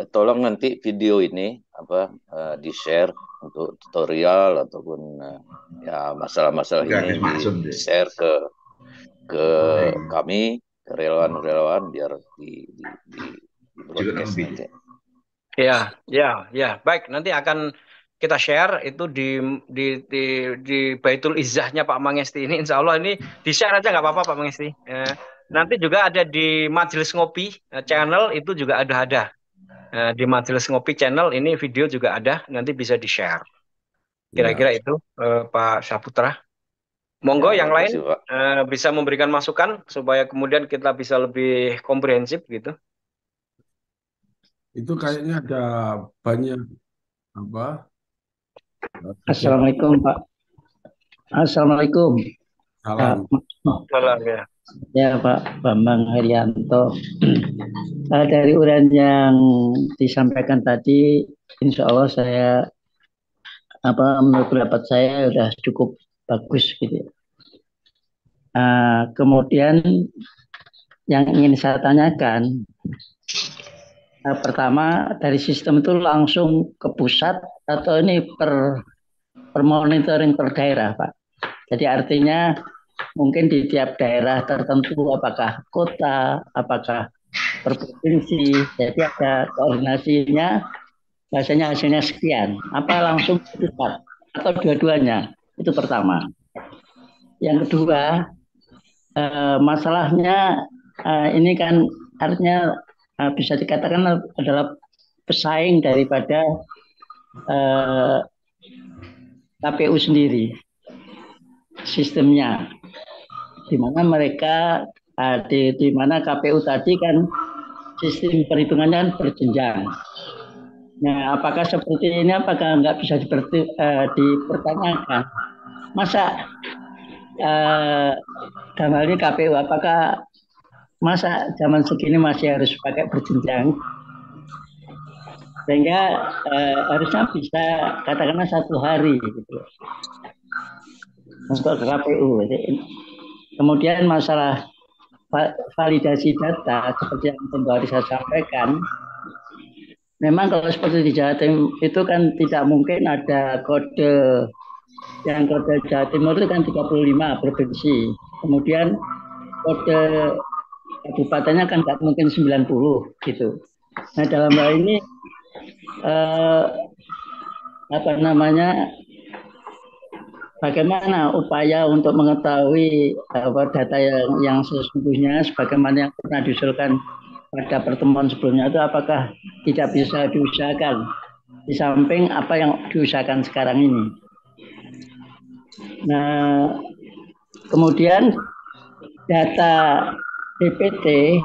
Tolong nanti video ini di-share untuk tutorial ataupun ya masalah-masalah ini di-share ke kami, ke relawan-relawan biar di broadcast nanti. Ya. Baik, nanti akan kita share itu di Baitul Izzahnya Pak Mangesti ini. Insya Allah ini di-share aja nggak apa-apa Pak Mangesti. Nanti juga ada di Majelis Ngopi channel itu juga ada. Di Majelis Ngopi channel ini video juga ada. Nanti bisa di-share. Kira-kira itu Pak Saputra. Monggo yang lain bisa memberikan masukan supaya kemudian kita bisa lebih komprehensif gitu. Itu kayaknya ada banyak apa? Assalamualaikum Pak. Assalamualaikum. Salam. Salam ya. Ya Pak Bambang Herianto. Dari uraian yang disampaikan tadi, insya Allah saya menurut pendapat saya sudah cukup bagus gitu. Kemudian yang ingin saya tanyakan, pertama dari sistem itu langsung ke pusat atau ini per monitoring per daerah Pak? Jadi artinya mungkin di tiap daerah tertentu apakah kota, apakah per provinsi, jadi ada koordinasinya, bahasanya hasilnya sekian, apa langsung ke pusat atau dua-duanya? Itu pertama. Yang kedua, masalahnya ini kan artinya bisa dikatakan adalah pesaing daripada KPU sendiri, sistemnya, di mana mereka di mana KPU tadi kan sistem perhitungannya kan berjenjang. Nah, apakah seperti ini? Apakah nggak bisa dipertanyakan? Masa dalam hal ini KPU, apakah masa zaman segini masih harus pakai berjenjang? Sehingga harusnya bisa katakanlah 1 hari gitu untuk KPU. Kemudian masalah validasi data seperti yang kembali saya sampaikan, memang kalau seperti di Jawa Timur itu kan tidak mungkin ada kode Jawa Timur itu kan 35 provinsi, kemudian kode kabupatennya kan nggak mungkin 90 gitu. Nah, dalam hal ini bagaimana upaya untuk mengetahui data yang sesungguhnya sebagaimana yang pernah diusulkan pada pertemuan sebelumnya itu apakah tidak bisa diusahakan di samping apa yang diusahakan sekarang ini. Nah, kemudian data DPT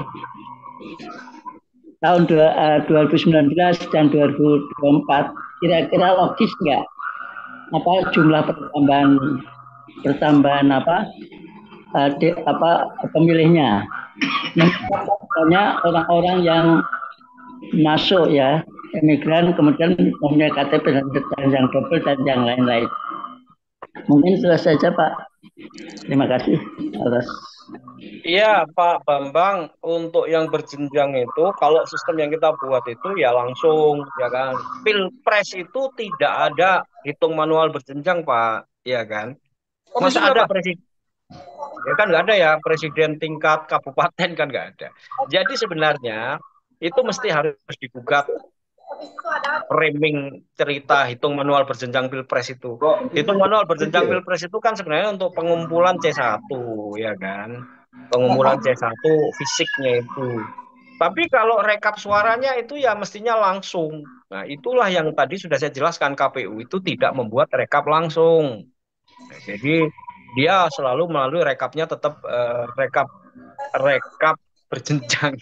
tahun 2019 dan 2024 kira-kira logis nggak? Apa jumlah pertambahan pemilihnya? Banyak orang-orang yang masuk ya imigran kemudian mempunyai KTP dan yang double dan yang lain-lain. Mungkin selesai saja Pak. Terima kasih atas. Iya, Pak Bambang, untuk yang berjenjang itu, kalau sistem yang kita buat itu ya langsung, ya kan. Pilpres itu tidak ada hitung manual berjenjang, Pak, ya kan. Masa ada presiden? Ya kan nggak ada ya, presiden tingkat kabupaten kan nggak ada. Jadi sebenarnya itu mesti harus digugat framing cerita hitung manual berjenjang pilpres itu. Hitung manual berjenjang pilpres itu kan sebenarnya untuk pengumpulan C1, ya kan. Pengumpulan C1 fisiknya itu. Tapi kalau rekap suaranya itu ya mestinya langsung. Nah, itulah yang tadi sudah saya jelaskan, KPU itu tidak membuat rekap langsung. Nah, jadi dia selalu melalui rekapnya tetap rekap berjenjang.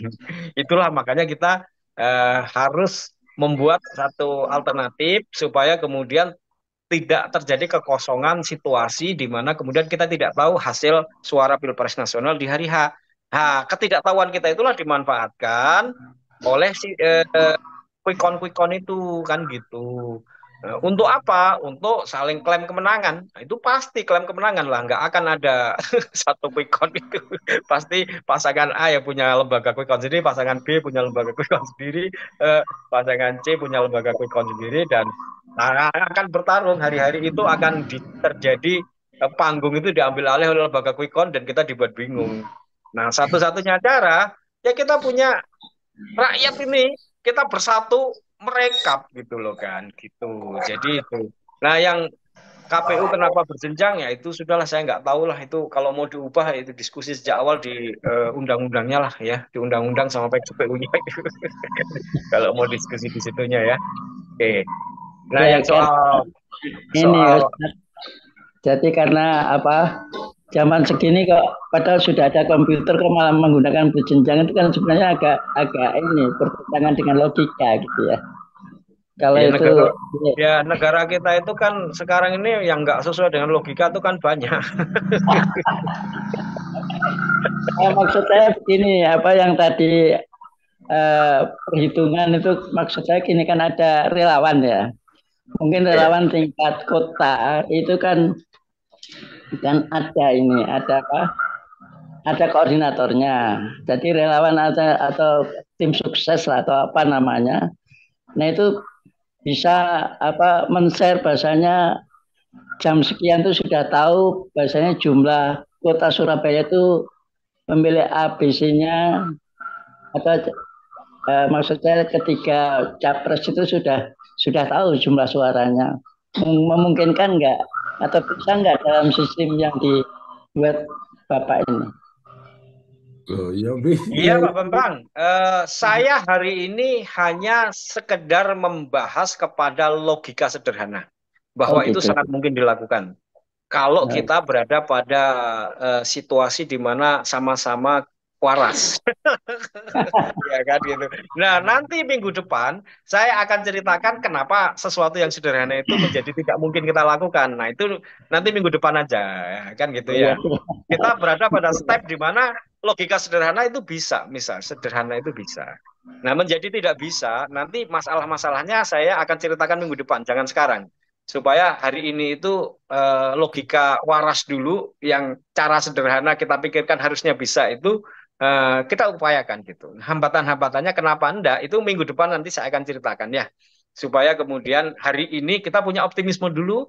Itulah makanya kita harus membuat satu alternatif supaya kemudian tidak terjadi kekosongan situasi di mana kemudian kita tidak tahu hasil suara Pilpres nasional di hari H. Nah, ketidaktahuan kita itulah dimanfaatkan oleh si quick count itu kan gitu. Untuk apa? Untuk saling klaim kemenangan. Nah, itu pasti klaim kemenangan lah. Nggak akan ada satu quick count itu. Pasti pasangan A yang punya lembaga quick count sendiri, pasangan B punya lembaga quick count sendiri, pasangan C punya lembaga quick count sendiri, dan akan bertarung hari-hari itu akan terjadi panggung itu diambil alih oleh lembaga quick count dan kita dibuat bingung. Nah, satu-satunya cara ya kita punya rakyat ini, kita bersatu merekap gitu loh kan gitu. Jadi itu. Nah, yang KPU kenapa berjenjang ya itu sudahlah, saya nggak tahu lah, itu kalau mau diubah itu diskusi sejak awal di undang-undangnya lah ya, di undang-undang sama PKPU-nya itu. Kalau mau diskusi di situnya ya. Oke. Nah, Ya, yang soal ini soal jadi karena zaman segini kok padahal sudah ada komputer kok malah menggunakan berjenjang itu kan sebenarnya agak ini bertentangan dengan logika gitu ya. Kalau ya itu negara kita itu kan sekarang ini yang nggak sesuai dengan logika itu kan banyak. maksud saya begini, apa yang tadi perhitungan itu maksud saya gini, kan ada relawan ya. Mungkin relawan tingkat kota itu kan ada ini, ada ada koordinatornya. Jadi relawan atau tim sukses lah atau apa namanya. Nah itu bisa men-share bahasanya jam sekian tuh sudah tahu bahasanya jumlah kota Surabaya itu memilih ABC-nya, atau maksud saya ketika capres itu sudah tahu jumlah suaranya. Memungkinkan nggak atau bisa nggak dalam sistem yang dibuat Bapak ini? Oh, ya, Iya Pak Bambang, saya hari ini hanya sekedar membahas kepada logika sederhana bahwa itu Gitu. sangat mungkin dilakukan. Kalau kita berada pada situasi di mana sama-sama waras, ya kan gitu. Nah, nanti minggu depan saya akan ceritakan kenapa sesuatu yang sederhana itu menjadi tidak mungkin kita lakukan. Nah, itu nanti minggu depan aja, ya kan gitu ya. Kita berada pada step di mana logika sederhana itu bisa, misal sederhana itu bisa. Nah, menjadi tidak bisa, nanti masalah-masalahnya saya akan ceritakan minggu depan, jangan sekarang. Supaya hari ini itu logika waras dulu, yang cara sederhana kita pikirkan harusnya bisa itu kita upayakan gitu. Hambatan-hambatannya kenapa enggak, itu minggu depan nanti saya akan ceritakan ya. Supaya kemudian hari ini kita punya optimisme dulu,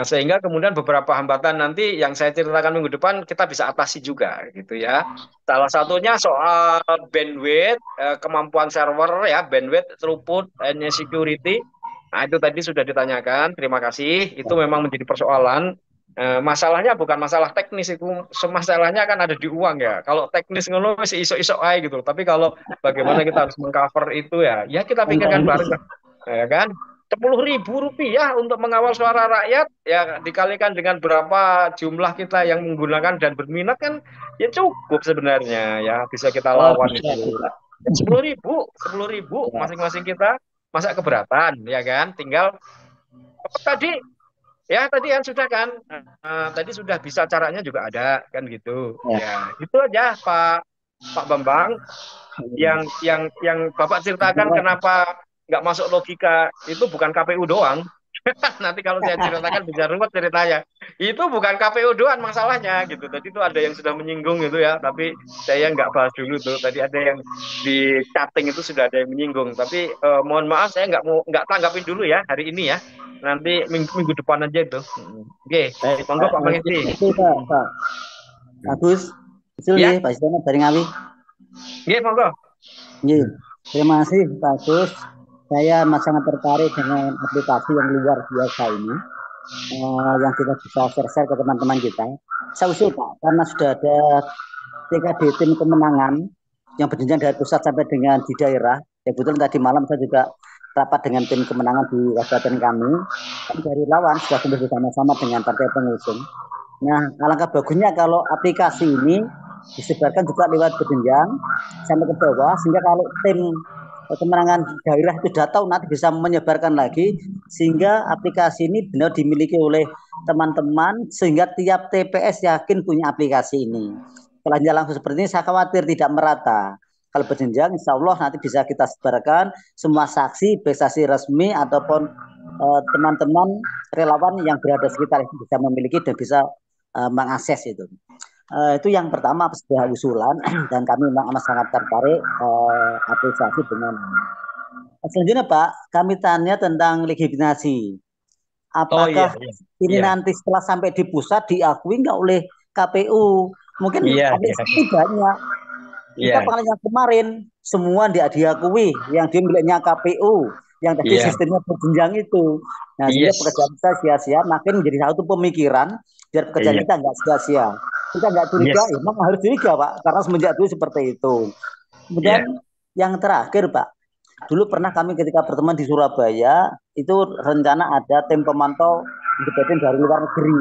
sehingga kemudian beberapa hambatan nanti yang saya ceritakan minggu depan kita bisa atasi juga gitu ya. Salah satunya soal bandwidth, kemampuan server ya, bandwidth, throughput, and security. Nah, itu tadi sudah ditanyakan, terima kasih. Itu memang menjadi persoalan. Masalahnya bukan masalah teknis itu, masalahnya kan ada di uang ya. Kalau teknis ngono masih isok-isok aja gitu. Tapi kalau bagaimana kita harus mengcover itu ya, ya kita Yang pikirkan teknis. bareng, ya kan? 10.000 rupiah untuk mengawal suara rakyat, ya dikalikan dengan berapa jumlah kita yang menggunakan dan berminat kan, ya cukup sebenarnya ya bisa kita Oh, lawan bisa, itu. bisa. 10.000 Ya. masing-masing kita, masa keberatan, ya kan? Tinggal apa tadi. Ya tadi kan sudah kan, tadi sudah bisa caranya juga ada kan gitu. Ya. Ya itu aja Pak Bambang yang Bapak ceritakan kenapa nggak masuk logika itu bukan KPU doang. Nanti kalau saya ceritakan bisa ruwet ceritanya. Itu bukan KPU doang masalahnya gitu. Tadi itu ada yang sudah menyinggung itu ya, tapi saya nggak bahas dulu tuh. Tadi ada yang di chatting itu sudah ada yang menyinggung. Tapi mohon maaf saya nggak tanggapin dulu ya hari ini ya. Nanti minggu depan aja itu. Oke, Baik, monggo Pak. Pak Mangesti. Itu Pak Agus, Isul Ya, ya, Pak Istiano dari Ngawi. oke monggo. Iya. Terima kasih Pak Agus. Saya sangat tertarik dengan aplikasi yang luar biasa ini, yang kita bisa share ke teman-teman kita. Saya usul Pak, karena sudah ada TKD tim kemenangan yang berjenjang dari pusat sampai dengan di daerah. Ya betul tadi malam saya juga rapat dengan tim kemenangan di kabupaten kami. Kami dari lawan sudah kumpul bersama-sama dengan partai pengusung. Nah, alangkah bagusnya kalau aplikasi ini disebarkan juga lewat berjenjang sampai ke bawah, sehingga kalau tim kemenangan daerah itu sudah tahu nanti bisa menyebarkan lagi, sehingga aplikasi ini benar dimiliki oleh teman-teman, sehingga tiap TPS yakin punya aplikasi ini. Kalau hanya langsung seperti ini, saya khawatir tidak merata. Kalau berjenjang, insya Allah nanti bisa kita sebarkan semua saksi, baik saksi resmi ataupun teman-teman relawan yang berada sekitar itu bisa memiliki dan bisa mengakses itu. Itu yang pertama sebuah usulan dan kami memang amat sangat tertarik apresiasi dengan. Selanjutnya Pak, kami tanya tentang legitimasi. Oh iya, Apakah ini iya, nanti setelah sampai di pusat diakui nggak oleh KPU? Mungkin iya, iya, aplikasi banyak. Kita iya, pengalaman kemarin semua dia diakui yang dia miliknya KPU, yang tadi iya, sistemnya berjenjang itu. Nah, sehingga yes, pekerjaan kita sia-sia, makin menjadi satu pemikiran biar pekerjaan iya, kita nggak sia-sia. Kita nggak curiga, yes, ya memang harus curiga Pak, karena semenjak dulu seperti itu. Kemudian iya, yang terakhir Pak, dulu pernah kami ketika berteman di Surabaya, itu rencana ada tim pemantau independen dari luar negeri.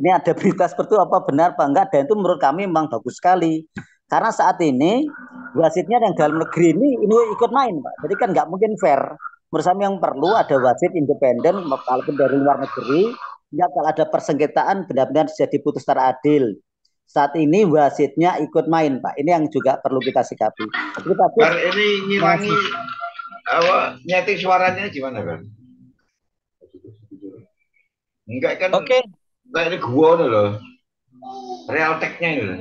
Ini ada berita seperti itu, apa benar apa enggak, dan itu menurut kami memang bagus sekali. Karena saat ini wasitnya yang dalam negeri ini ikut main Pak. Jadi kan nggak mungkin fair. Menurut kami yang perlu ada wasit independen walaupun dari luar negeri. Ya kalau ada persengketaan benar-benar bisa diputus secara adil. Saat ini wasitnya ikut main Pak. Ini yang juga perlu kita sikapi. Kita Bar ini ngilangi apa nyeting suaranya gimana kan? Enggak kan? oke, Kayak ini gua nih loh. Real tech-nya ini loh.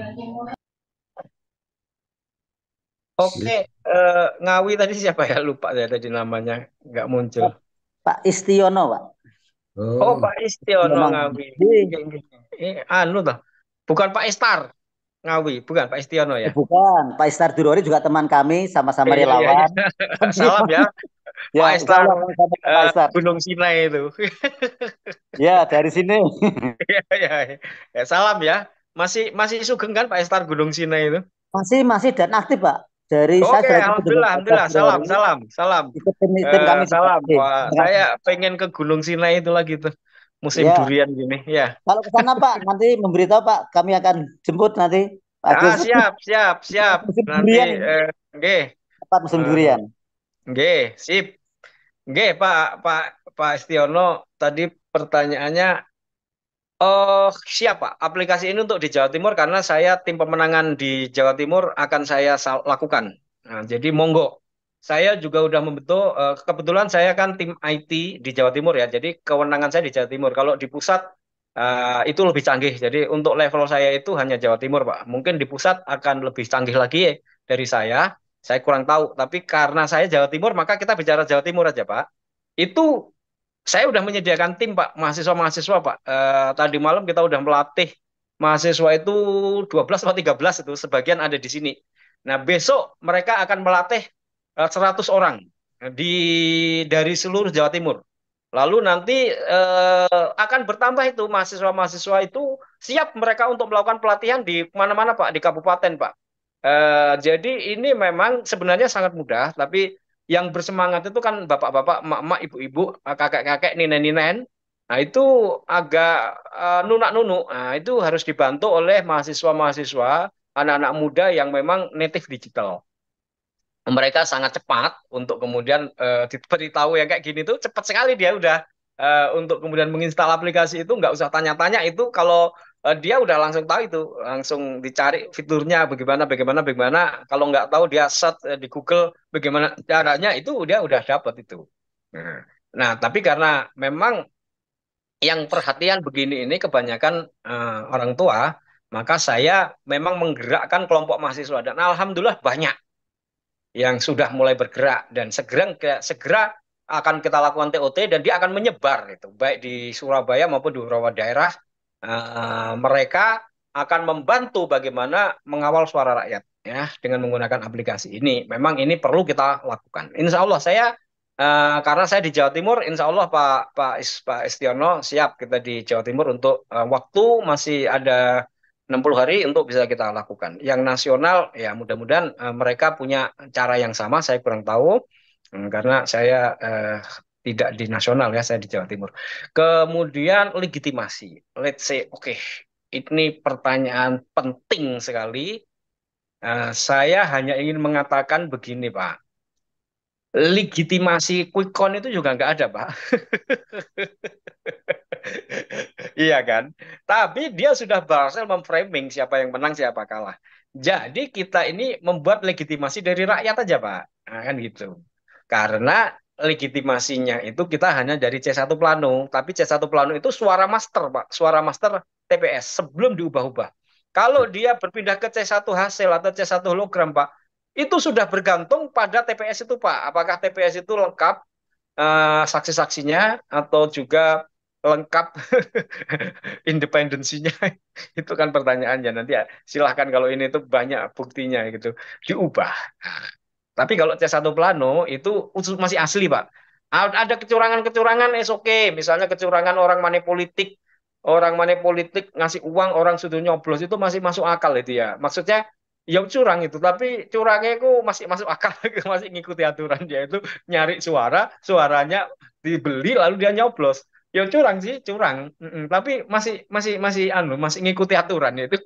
oke. Ngawi tadi siapa ya? Lupa saya tadi namanya, nggak muncul. Pak Istiono Pak. Oh, Pak Istiono Memang Ngawi. Anu toh, bukan Pak Istar Ngawi, bukan Pak Istiono ya. bukan Pak Istar Durori juga teman kami sama-sama Iya, iya, iya. relawan. Salam ya, Ya, Pak insya Istar, Allah Pak Istar. Gunung Sinai itu. Ya, dari sini. Ya, ya, ya. Salam ya. Masih sugeng kan Pak Istar Gunung Sinai itu? Masih dan aktif Pak. Dari saya Oke, sudah ikut dengan alhamdulillah, Pak alhamdulillah. Salam, Durori. salam, salam. Ikut tim kami juga Salam. aktif. Wah, Terima kasih. saya pengen ke Gunung Sinai itu lagi tuh. Musim Ya, durian gini, ya. kalau ke sana Pak, nanti memberitahu Pak, kami akan jemput nanti Pak Agus. Siap, siap, siap. Musim Nanti, durian, nggih, tepat musim eh, durian. nggih, sip. Nggih, Pak Istiono, tadi pertanyaannya, oh, siapa aplikasi ini untuk di Jawa Timur karena saya tim pemenangan di Jawa Timur akan saya lakukan. Nah, jadi monggo. Saya juga udah membentuk, kebetulan saya kan tim IT di Jawa Timur ya, jadi kewenangan saya di Jawa Timur. Kalau di pusat itu lebih canggih. Jadi untuk level saya itu hanya Jawa Timur, Pak. Mungkin di pusat akan lebih canggih lagi ya dari saya. Saya kurang tahu. Tapi karena saya Jawa Timur, maka kita bicara Jawa Timur aja, Pak. Itu saya udah menyediakan tim, Pak, mahasiswa-mahasiswa, Pak. Tadi malam kita udah melatih mahasiswa itu 12 atau 13 itu, sebagian ada di sini. Nah, besok mereka akan melatih 100 orang di dari seluruh Jawa Timur. Lalu nanti akan bertambah itu mahasiswa-mahasiswa itu siap mereka untuk melakukan pelatihan di mana-mana Pak, di kabupaten Pak. Jadi ini memang sebenarnya sangat mudah, tapi yang bersemangat itu kan bapak-bapak, emak-emak, ibu-ibu, kakek-kakek, ninen-ninen. Nah itu agak nunak-nunuk. Nah itu harus dibantu oleh mahasiswa-mahasiswa, anak-anak muda yang memang native digital. Mereka sangat cepat untuk kemudian diberitahu yang kayak gini tuh cepat sekali dia udah untuk kemudian menginstal aplikasi itu nggak usah tanya-tanya itu kalau dia udah langsung tahu itu langsung dicari fiturnya bagaimana bagaimana bagaimana kalau nggak tahu dia search di Google bagaimana caranya itu dia udah dapat itu. Nah, nah tapi karena memang yang perhatian begini ini kebanyakan orang tua, maka saya memang menggerakkan kelompok mahasiswa dan alhamdulillah banyak yang sudah mulai bergerak dan segera akan kita lakukan TOT dan dia akan menyebar itu baik di Surabaya maupun di beberapa daerah mereka akan membantu bagaimana mengawal suara rakyat ya dengan menggunakan aplikasi ini. Memang ini perlu kita lakukan. Insya Allah saya karena saya di Jawa Timur, Insya Allah Pak Istiono siap kita di Jawa Timur untuk waktu masih ada 60 hari untuk bisa kita lakukan. Yang nasional ya mudah-mudahan mereka punya cara yang sama, saya kurang tahu karena saya tidak di nasional ya, saya di Jawa Timur. Kemudian legitimasi. Let's say oke, ini pertanyaan penting sekali. Saya hanya ingin mengatakan begini, Pak. Legitimasi quick count itu juga nggak ada, Pak. Iya kan? Tapi dia sudah berhasil memframing siapa yang menang, siapa kalah. Jadi kita ini membuat legitimasi dari rakyat aja, Pak. Nah, kan gitu. Karena legitimasinya itu kita hanya dari C1 Plano, tapi C1 Plano itu suara master, Pak. Suara master TPS sebelum diubah-ubah. Kalau dia berpindah ke C1 hasil atau C1 hologram, Pak, itu sudah bergantung pada TPS itu, Pak. Apakah TPS itu lengkap saksi-saksinya atau juga lengkap independensinya itu kan pertanyaannya nanti ya silahkan kalau ini tuh banyak buktinya gitu diubah. Nah, tapi kalau C1 Plano itu masih asli Pak. Ada kecurangan-kecurangan oke misalnya kecurangan orang money politik ngasih uang orang sudah nyoblos itu masih masuk akal itu ya maksudnya ya curang itu tapi curangnya itu masih masuk akal masih ngikuti aturan dia itu nyari suaranya dibeli lalu dia nyoblos ya curang sih curang. Tapi masih masih masih masih ngikuti aturan itu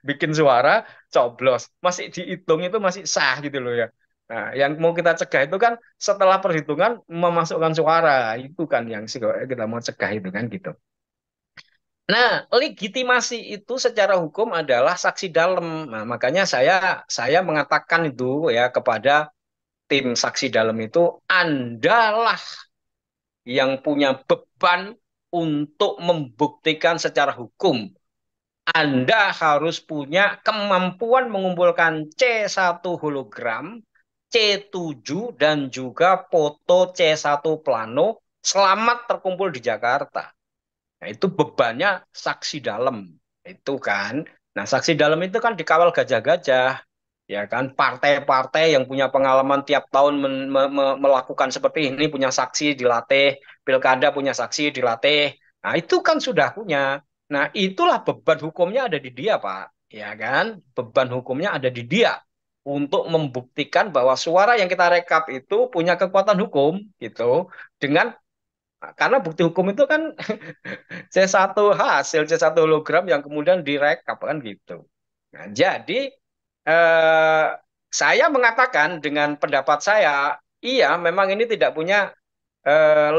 bikin suara coblos masih dihitung itu masih sah gitu loh ya. Nah yang mau kita cegah itu kan setelah perhitungan memasukkan suara itu kan yang sih kita mau cegah itu kan gitu. Nah, legitimasi itu secara hukum adalah saksi dalam. Nah, makanya saya mengatakan itu ya kepada tim saksi dalam itu Andalah yang punya beban untuk membuktikan secara hukum. Anda harus punya kemampuan mengumpulkan C1 hologram, C7 dan juga foto C1 plano selamat terkumpul di Jakarta. Nah, itu bebannya saksi dalam. Itu kan. Nah, saksi dalam itu kan dikawal gajah-gajah. Ya kan, partai-partai yang punya pengalaman tiap tahun melakukan seperti ini, punya saksi dilatih, pilkada punya saksi dilatih. Nah, itu kan sudah punya. Nah, itulah beban hukumnya ada di dia, Pak. Ya kan, beban hukumnya ada di dia untuk membuktikan bahwa suara yang kita rekap itu punya kekuatan hukum gitu dengan karena bukti hukum itu kan C1 hasil C1 hologram yang kemudian direkap kan gitu. Nah, jadi eh, saya mengatakan dengan pendapat saya, iya memang ini tidak punya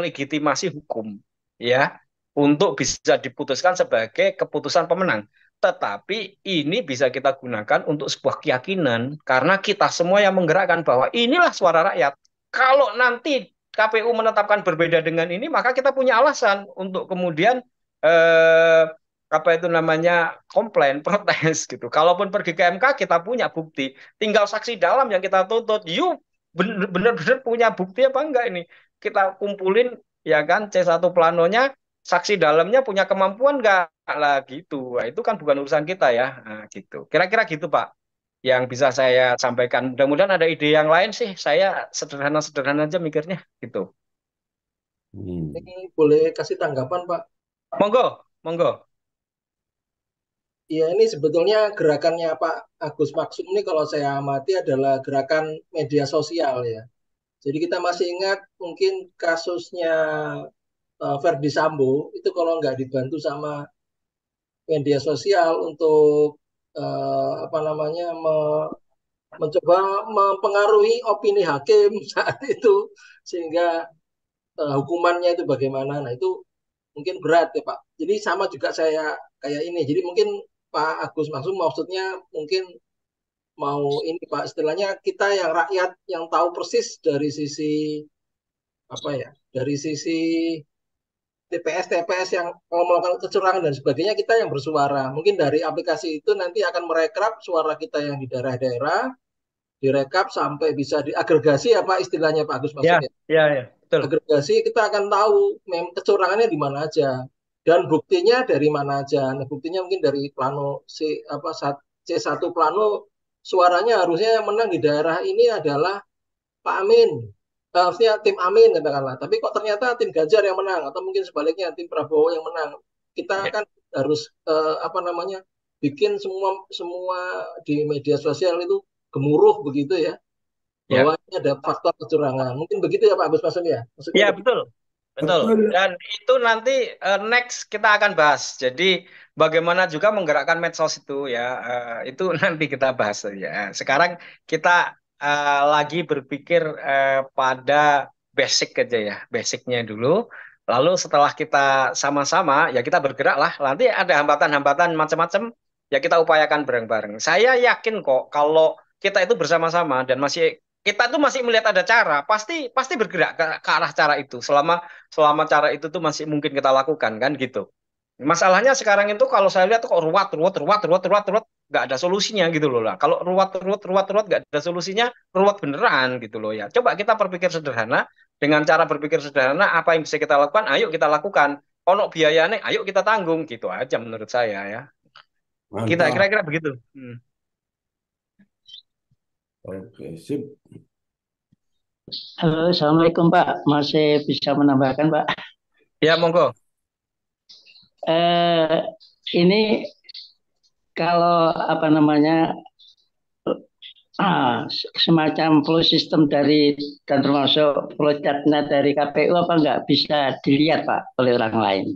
legitimasi hukum ya untuk bisa diputuskan sebagai keputusan pemenang. Tetapi ini bisa kita gunakan untuk sebuah keyakinan karena kita semua yang menggerakkan bahwa inilah suara rakyat. Kalau nanti KPU menetapkan berbeda dengan ini, maka kita punya alasan untuk kemudian eh, apa itu namanya komplain, protes gitu. Kalaupun pergi ke MK kita punya bukti, tinggal saksi dalam yang kita tuntut. Yuk benar-benar punya bukti apa enggak ini? Kita kumpulin ya kan C1 planonya, saksi dalamnya punya kemampuan enggak lah gitu. Nah, itu kan bukan urusan kita ya. Nah, gitu. Kira-kira gitu Pak yang bisa saya sampaikan. Mudah-mudahan ada ide yang lain sih. Saya sederhana-sederhana aja mikirnya gitu. Ini boleh kasih tanggapan, Pak? Monggo, monggo. Ya, ini sebetulnya gerakannya Pak Agus Maksum ini kalau saya amati adalah gerakan media sosial ya. Jadi kita masih ingat mungkin kasusnya Verdi Sambo itu kalau nggak dibantu sama media sosial untuk apa namanya mencoba mempengaruhi opini hakim saat itu sehingga hukumannya itu bagaimana. Nah itu mungkin berat ya Pak. Jadi sama juga saya kayak ini. Jadi mungkin Pak Agus Maksum maksudnya mungkin mau ini Pak istilahnya kita yang rakyat yang tahu persis dari sisi apa ya dari sisi TPS yang melakukan kecurangan dan sebagainya kita yang bersuara mungkin dari aplikasi itu nanti akan merekap suara kita yang di daerah-daerah direkap sampai bisa diagregasi apa istilahnya Pak Agus Ya, maksudnya ya, betul. agregasi kita akan tahu kecurangannya di mana aja dan buktinya dari mana aja. Nah, buktinya mungkin dari plano C1 plano suaranya harusnya yang menang di daerah ini adalah Pak Amin. Harusnya tim Amin katakanlah. Tapi kok ternyata tim Ganjar yang menang atau mungkin sebaliknya tim Prabowo yang menang. Kita kan harus apa namanya bikin semua semua di media sosial itu gemuruh begitu ya bahwa ini ada faktor kecurangan. Mungkin begitu ya Pak Agus Masem ya? Maksudnya Ya, betul. Betul. Dan itu nanti next kita akan bahas. Jadi bagaimana juga menggerakkan medsos itu ya, itu nanti kita bahas ya. Sekarang kita lagi berpikir pada basic aja ya, basicnya dulu. Lalu setelah kita sama-sama ya kita bergerak lah. Nanti ada hambatan-hambatan macam-macam ya kita upayakan bareng-bareng. Saya yakin kok kalau kita itu bersama-sama dan kita tuh masih melihat ada cara, pasti pasti bergerak ke arah cara itu selama selama cara itu tuh masih mungkin kita lakukan kan gitu. Masalahnya sekarang itu kalau saya lihat tuh kok ruwet, nggak ada solusinya gitu loh lah. Kalau ruwet, nggak ada solusinya, ruwet beneran gitu loh ya. Coba kita berpikir sederhana, dengan cara berpikir sederhana, apa yang bisa kita lakukan, ayo kita lakukan. Ono biayanya, ayo kita tanggung gitu aja menurut saya ya. Kita Mantap. kira-kira begitu. Oke, sip. Halo, Assalamualaikum Pak. Masih bisa menambahkan Pak? Ya, monggo. Ini kalau apa namanya semacam flow system dari dan termasuk flow chartnya dari KPU apa nggak bisa dilihat Pak oleh orang lain?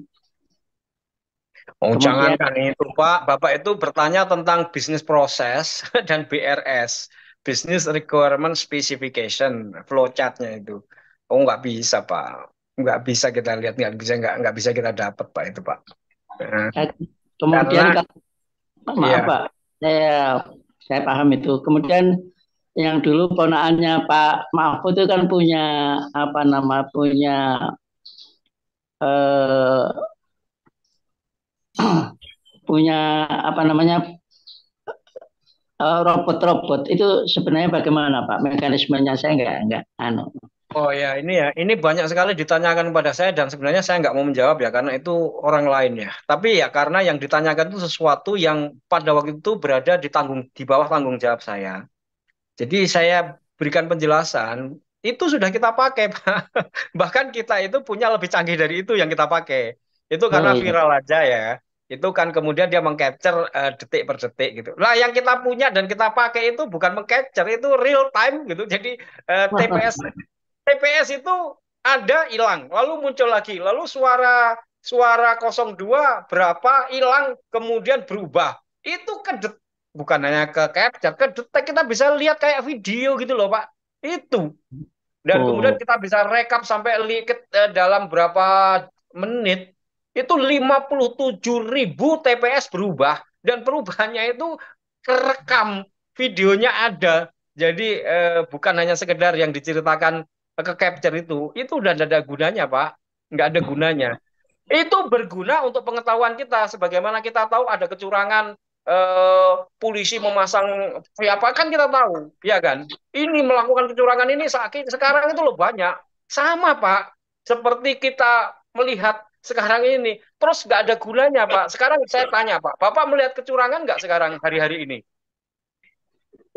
Oh, Kemudian jangankan itu, Pak. Bapak itu bertanya tentang bisnis proses dan BRS, Business Requirement Specification, flowchart-nya itu. Oh, nggak bisa, Pak. Nggak bisa kita lihat, nggak bisa kita dapat, Pak, itu, Pak. kemudian Karena, maaf Pak, saya paham itu. Kemudian yang dulu ponaannya Pak Mahfud itu kan punya apa nama punya apa namanya robot-robot itu sebenarnya bagaimana Pak mekanismenya saya nggak oh ya, ini banyak sekali ditanyakan kepada saya dan sebenarnya saya nggak mau menjawab ya karena itu orang lain ya. Tapi ya karena yang ditanyakan itu sesuatu yang pada waktu itu berada di bawah tanggung jawab saya. Jadi saya berikan penjelasan, itu sudah kita pakai, Pak. Bahkan kita itu punya lebih canggih dari itu yang kita pakai. Itu karena iya. viral aja ya. Itu kan kemudian dia mengcapture detik per detik gitu. Lah yang kita punya dan kita pakai itu bukan mengcapture, itu real time gitu. Jadi TPS itu ada hilang, lalu muncul lagi, lalu suara suara 02 berapa hilang kemudian berubah. Itu bukan hanya ke capture, ke detek kita bisa lihat kayak video gitu loh, Pak. Itu. Dan kemudian kita bisa rekap sampai dalam berapa menit. Itu 57.000 TPS berubah. Dan perubahannya itu kerekam. Videonya ada. Jadi bukan hanya sekedar yang diceritakan ke capture itu udah tidak ada gunanya, Pak. Nggak ada gunanya. Itu berguna untuk pengetahuan kita. Sebagaimana kita tahu ada kecurangan polisi memasang apa kan kita tahu, ya kan? Ini melakukan kecurangan ini sekarang itu loh banyak. Sama Pak, seperti kita melihat sekarang ini. Terus nggak ada gunanya Pak. Sekarang saya tanya Pak, Bapak melihat kecurangan nggak sekarang hari-hari ini?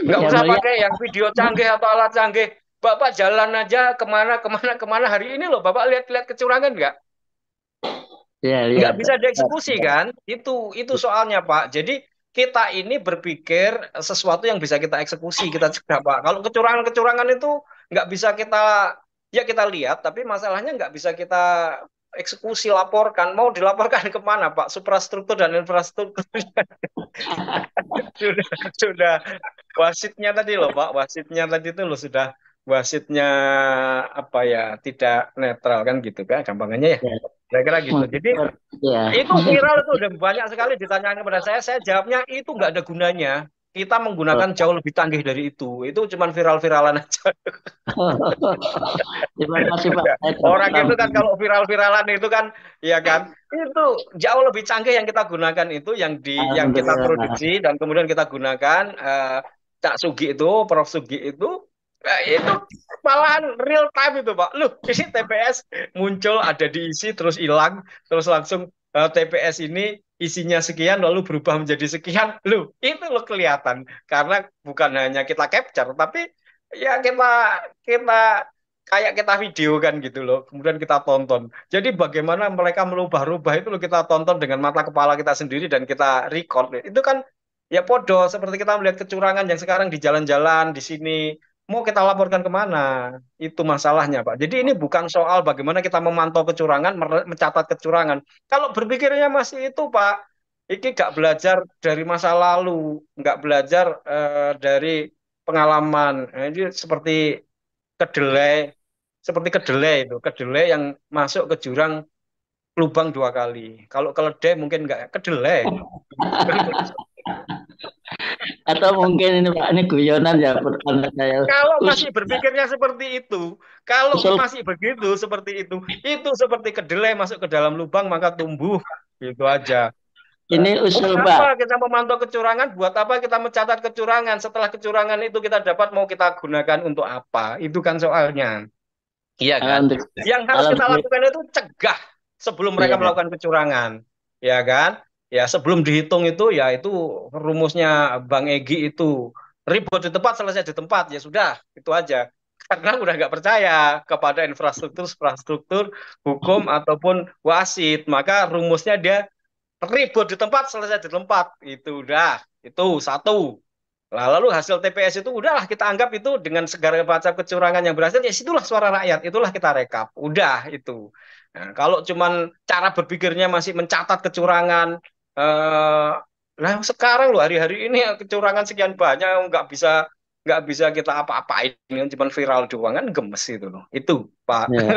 Nggak Ya, usah melihat pakai yang video canggih atau alat canggih. Bapak jalan aja kemana hari ini loh, Bapak lihat-lihat kecurangan nggak? Ya, Nggak lihat. bisa dieksekusi kan? Itu soalnya Pak. Jadi kita ini berpikir sesuatu yang bisa kita eksekusi, kita cegah Pak. Kalau kecurangan-kecurangan itu nggak bisa kita lihat, tapi masalahnya nggak bisa kita eksekusi, laporkan. Mau dilaporkan kemana Pak? Suprastruktur dan infrastruktur sudah wasitnya tadi loh Pak, wasitnya tadi itu loh sudah wasitnya apa ya, tidak netral kan gitu kan, gampangannya ya. Ya, Kira-kira gitu. Jadi ya, itu viral itu udah banyak sekali ditanyakan kepada saya jawabnya itu nggak ada gunanya. Kita menggunakan jauh lebih canggih dari itu. Itu cuma viral-viralan aja. terima kasih Pak. Ya, Saya dapat orang itu kan kalau viral-viralan itu kan, ya kan, itu jauh lebih canggih yang kita gunakan itu yang kita Alhamdulillah. produksi dan kemudian kita gunakan Cak Sugi itu, Prof Sugi itu malahan real time itu Pak. Loh, ini TPS muncul ada diisi terus hilang, terus langsung TPS ini isinya sekian lalu berubah menjadi sekian. Loh, itu loh kelihatan karena bukan hanya kita capture tapi ya kita kayak kita video kan gitu loh. Kemudian kita tonton. Jadi bagaimana mereka merubah-rubah itu loh kita tonton dengan mata kepala kita sendiri dan kita record. Itu kan ya podo seperti kita melihat kecurangan yang sekarang di jalan-jalan di sini. Mau kita laporkan kemana? Itu masalahnya, Pak. Jadi ini bukan soal bagaimana kita memantau kecurangan, mencatat kecurangan. Kalau berpikirnya masih itu, Pak, ini nggak belajar dari masa lalu, nggak belajar dari pengalaman. Nah, ini kedelai, seperti kedelai yang masuk ke jurang lubang 2 kali. Kalau keledai mungkin nggak kedelai. Atau mungkin ini Pak, ini guyonan ya pertanyaan saya. Kalau Us- masih berpikirnya seperti itu, kalau Usul, masih begitu seperti itu seperti kedelai masuk ke dalam lubang maka tumbuh, gitu aja. ini Buat usul apa Pak. kita memantau kecurangan? Buat apa kita mencatat kecurangan? Setelah kecurangan itu kita dapat mau kita gunakan untuk apa? Itu kan soalnya. Iya kan? Alhamdulillah. Yang harus kita Alhamdulillah. lakukan itu cegah sebelum mereka Ya, melakukan kecurangan. Ya kan? Ya sebelum dihitung itu ya itu rumusnya Bang Egi itu ribut di tempat selesai di tempat ya sudah itu aja. Karena udah nggak percaya kepada infrastruktur, hukum ataupun wasit, maka rumusnya dia ribut di tempat selesai di tempat itu udah itu satu. Nah, lalu hasil TPS itu udahlah kita anggap itu dengan segala macam kecurangan yang berhasil, ya itulah suara rakyat, itulah kita rekap. Udah itu. Nah, kalau cuman cara berpikirnya masih mencatat kecurangan, eh, nah sekarang loh hari-hari ini kecurangan sekian banyak nggak bisa kita apa-apain, cuman viral doang kan gemes itu loh. Itu Pak. ya.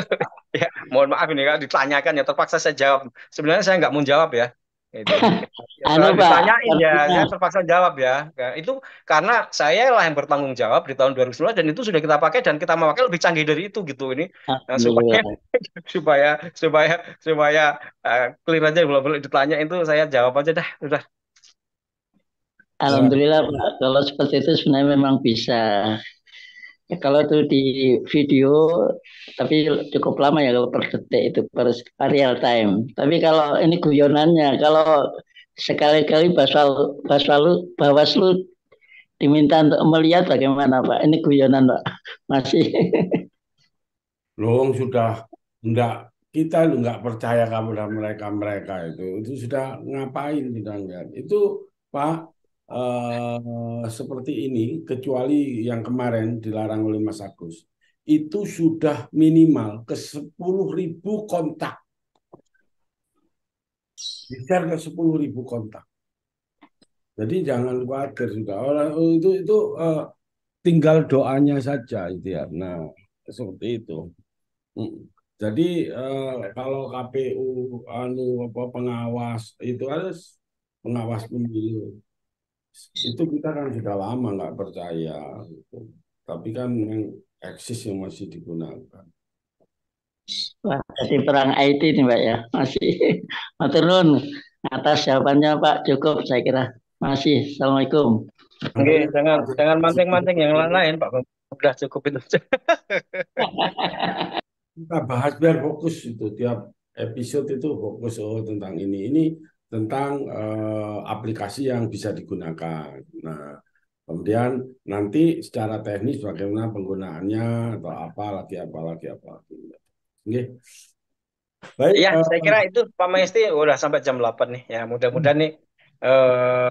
Ya, mohon maaf ini Kak, ditanyakan ya terpaksa saya jawab. Sebenarnya saya nggak mau jawab ya. Itu. Ya, Anu soal Pak, ditanyain ya, artinya saya terpaksa jawab ya. Ya, itu karena saya lah yang bertanggung jawab di tahun 2019 dan itu sudah kita pakai dan kita memakai lebih canggih dari itu gitu ini. Nah, supaya Alhamdulillah. supaya supaya supaya clear aja kalau boleh ditanya itu saya jawab aja dah, udah. Ya, Alhamdulillah Pak, kalau seperti itu sebenarnya memang bisa. Ya, kalau itu di video, tapi cukup lama ya kalau per detik itu per real time. Tapi kalau ini guyonannya, kalau sekali-kali Bawaslu diminta untuk melihat bagaimana Pak? Ini guyonan Pak, masih. Loh, sudah enggak kita lu nggak percaya kepada mereka itu sudah ngapain kita enggak itu Pak seperti ini kecuali yang kemarin dilarang oleh Mas Agus itu sudah minimal ke 10.000 kontak bisa ke 10.000 kontak jadi jangan khawatir juga orang itu tinggal doanya saja itu ya nah seperti itu. Mm. Jadi kalau KPU anu apa pengawas itu harus pengawas pemilu itu kita kan sudah lama nggak percaya gitu. Tapi kan yang eksis yang masih digunakan. Wah, jadi perang IT nih Pak ya, masih. Matur nuwun atas jawabannya Pak, cukup saya kira. Masih. Assalamualaikum. Oke, jangan mancing-mancing yang lain Pak. Udah cukup itu. Kita bahas biar fokus itu tiap episode itu fokus tentang ini tentang aplikasi yang bisa digunakan. Nah Kemudian nanti secara teknis bagaimana penggunaannya atau apa lagi. Oke. Baik, Iya, saya kira itu Pak Maesti udah sampai jam 8 nih. Ya, mudah-mudahan nih eh,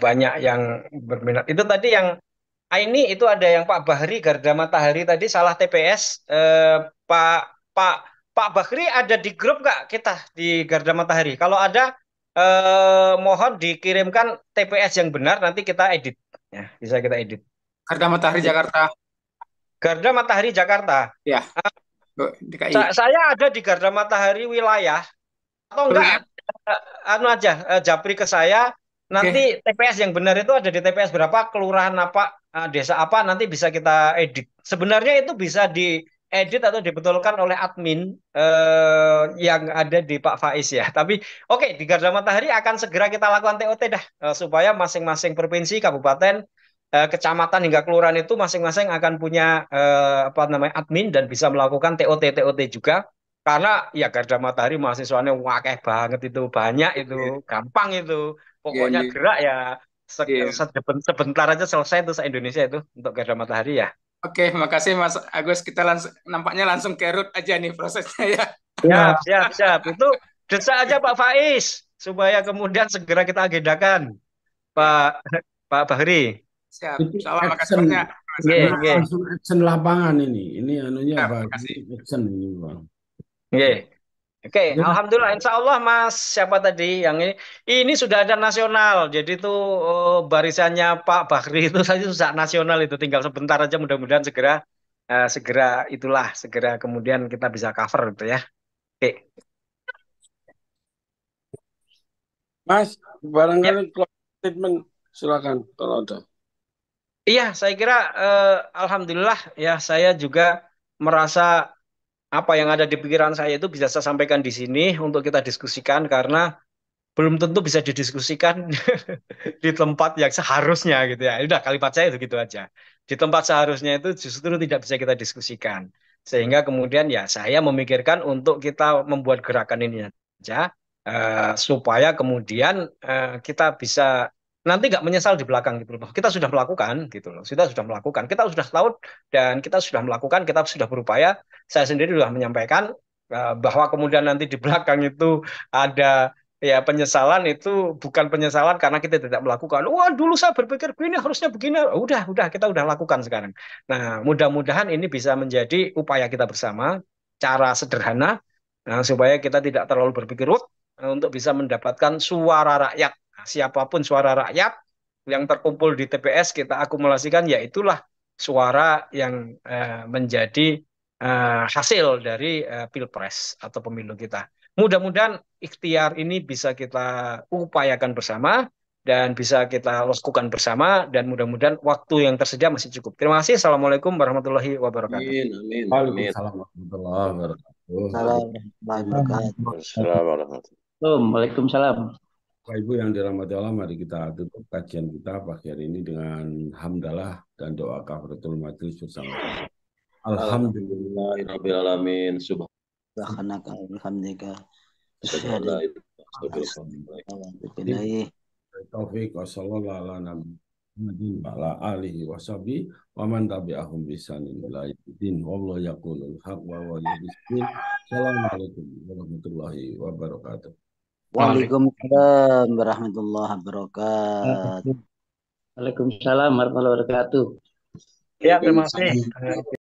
banyak yang berminat. Itu tadi yang ini itu ada yang Pak Bahri Garda Matahari tadi salah TPS. Pak Pak Pak Bahri ada di grup nggak kita di Garda Matahari? Kalau ada, mohon dikirimkan TPS yang benar, nanti kita edit. Ya, bisa kita edit. Garda Matahari Jakarta. Garda Matahari Jakarta. Ya, DKI. Saya ada di Garda Matahari wilayah atau enggak, anu aja, japri ke saya. Nanti TPS yang benar itu ada di TPS berapa, kelurahan apa, desa apa, nanti bisa kita edit. Sebenarnya itu bisa diedit atau dibetulkan oleh admin yang ada di Pak Faiz ya. Tapi oke, di Garda Matahari akan segera kita lakukan TOT dah, supaya masing-masing provinsi, kabupaten, kecamatan hingga kelurahan itu masing-masing akan punya apa namanya admin dan bisa melakukan TOT juga. Karena ya Garda Matahari mahasiswanya wakeh banget, itu banyak, itu gampang itu. Pokoknya gerak ya, sebentar aja selesai itu se-Indonesia itu untuk Garda Matahari ya. Oke, makasih Mas Agus. Kita nampaknya langsung ke root aja nih prosesnya ya. Siap. Itu desak aja Pak Faiz supaya kemudian segera kita agendakan, Pak Bahri. Siap. Itu Salam, makasih action, banyak. langsung action lapangan ini. Ini anunya Siap, Bang, makasih. ini action ini Bang. Oke, alhamdulillah, insya Allah Mas siapa tadi yang ini sudah ada nasional, jadi itu barisannya Pak Bahri itu saja sudah nasional, itu tinggal sebentar aja, mudah-mudahan segera kemudian kita bisa cover itu ya. Oke. Mas, barangkali closing statement silakan kalau ada. Iya, saya kira alhamdulillah ya, saya juga merasa apa yang ada di pikiran saya itu bisa saya sampaikan di sini untuk kita diskusikan, karena belum tentu bisa didiskusikan di tempat yang seharusnya gitu ya. Udah, kalimat saya itu gitu aja. Di tempat seharusnya itu justru tidak bisa kita diskusikan. Sehingga kemudian ya saya memikirkan untuk kita membuat gerakan ini aja, supaya kemudian kita bisa nanti nggak menyesal di belakang gitu loh. Kita sudah melakukan gitu loh. Sudah melakukan. Kita sudah tahu dan kita sudah melakukan, kita sudah berupaya. Saya sendiri sudah menyampaikan bahwa kemudian nanti di belakang itu ada ya penyesalan, itu bukan penyesalan karena kita tidak melakukan. Wah, dulu saya berpikir begini, harusnya begini. Udah, kita udah lakukan sekarang. Nah, mudah-mudahan ini bisa menjadi upaya kita bersama, cara sederhana, supaya kita tidak terlalu berpikir untuk bisa mendapatkan suara rakyat. Nah, siapapun suara rakyat yang terkumpul di TPS kita akumulasikan, ya itulah suara yang menjadi hasil dari Pilpres atau pemilu kita. Mudah-mudahan ikhtiar ini bisa kita upayakan bersama dan bisa kita lakukan bersama, dan mudah-mudahan waktu yang tersedia masih cukup. Terima kasih. Assalamualaikum warahmatullahi wabarakatuh. Amin. Waalaikumsalam warahmatullahi wabarakatuh. Waalaikumsalam. Bapak Ibu yang dirahmati Allah, mari kita tutup kajian kita pagi hari ini dengan hamdalah dan doa kafaratul majelis bersama. Alhamdulillahirabbil alamin. Subhanaka alhamdika. Taufik wasallallahu ala nabiyina wa ala alihi washabihi wa man tabi'ahum bi ihsanin ila yaumil wallahu yaqulul haq wa huwa yuhibbu. Assalamualaikum warahmatullahi wabarakatuh. Waalaikumsalam warahmatullahi wabarakatuh. Waalaikumsalam warahmatullahi wabarakatuh. Ya, terima kasih.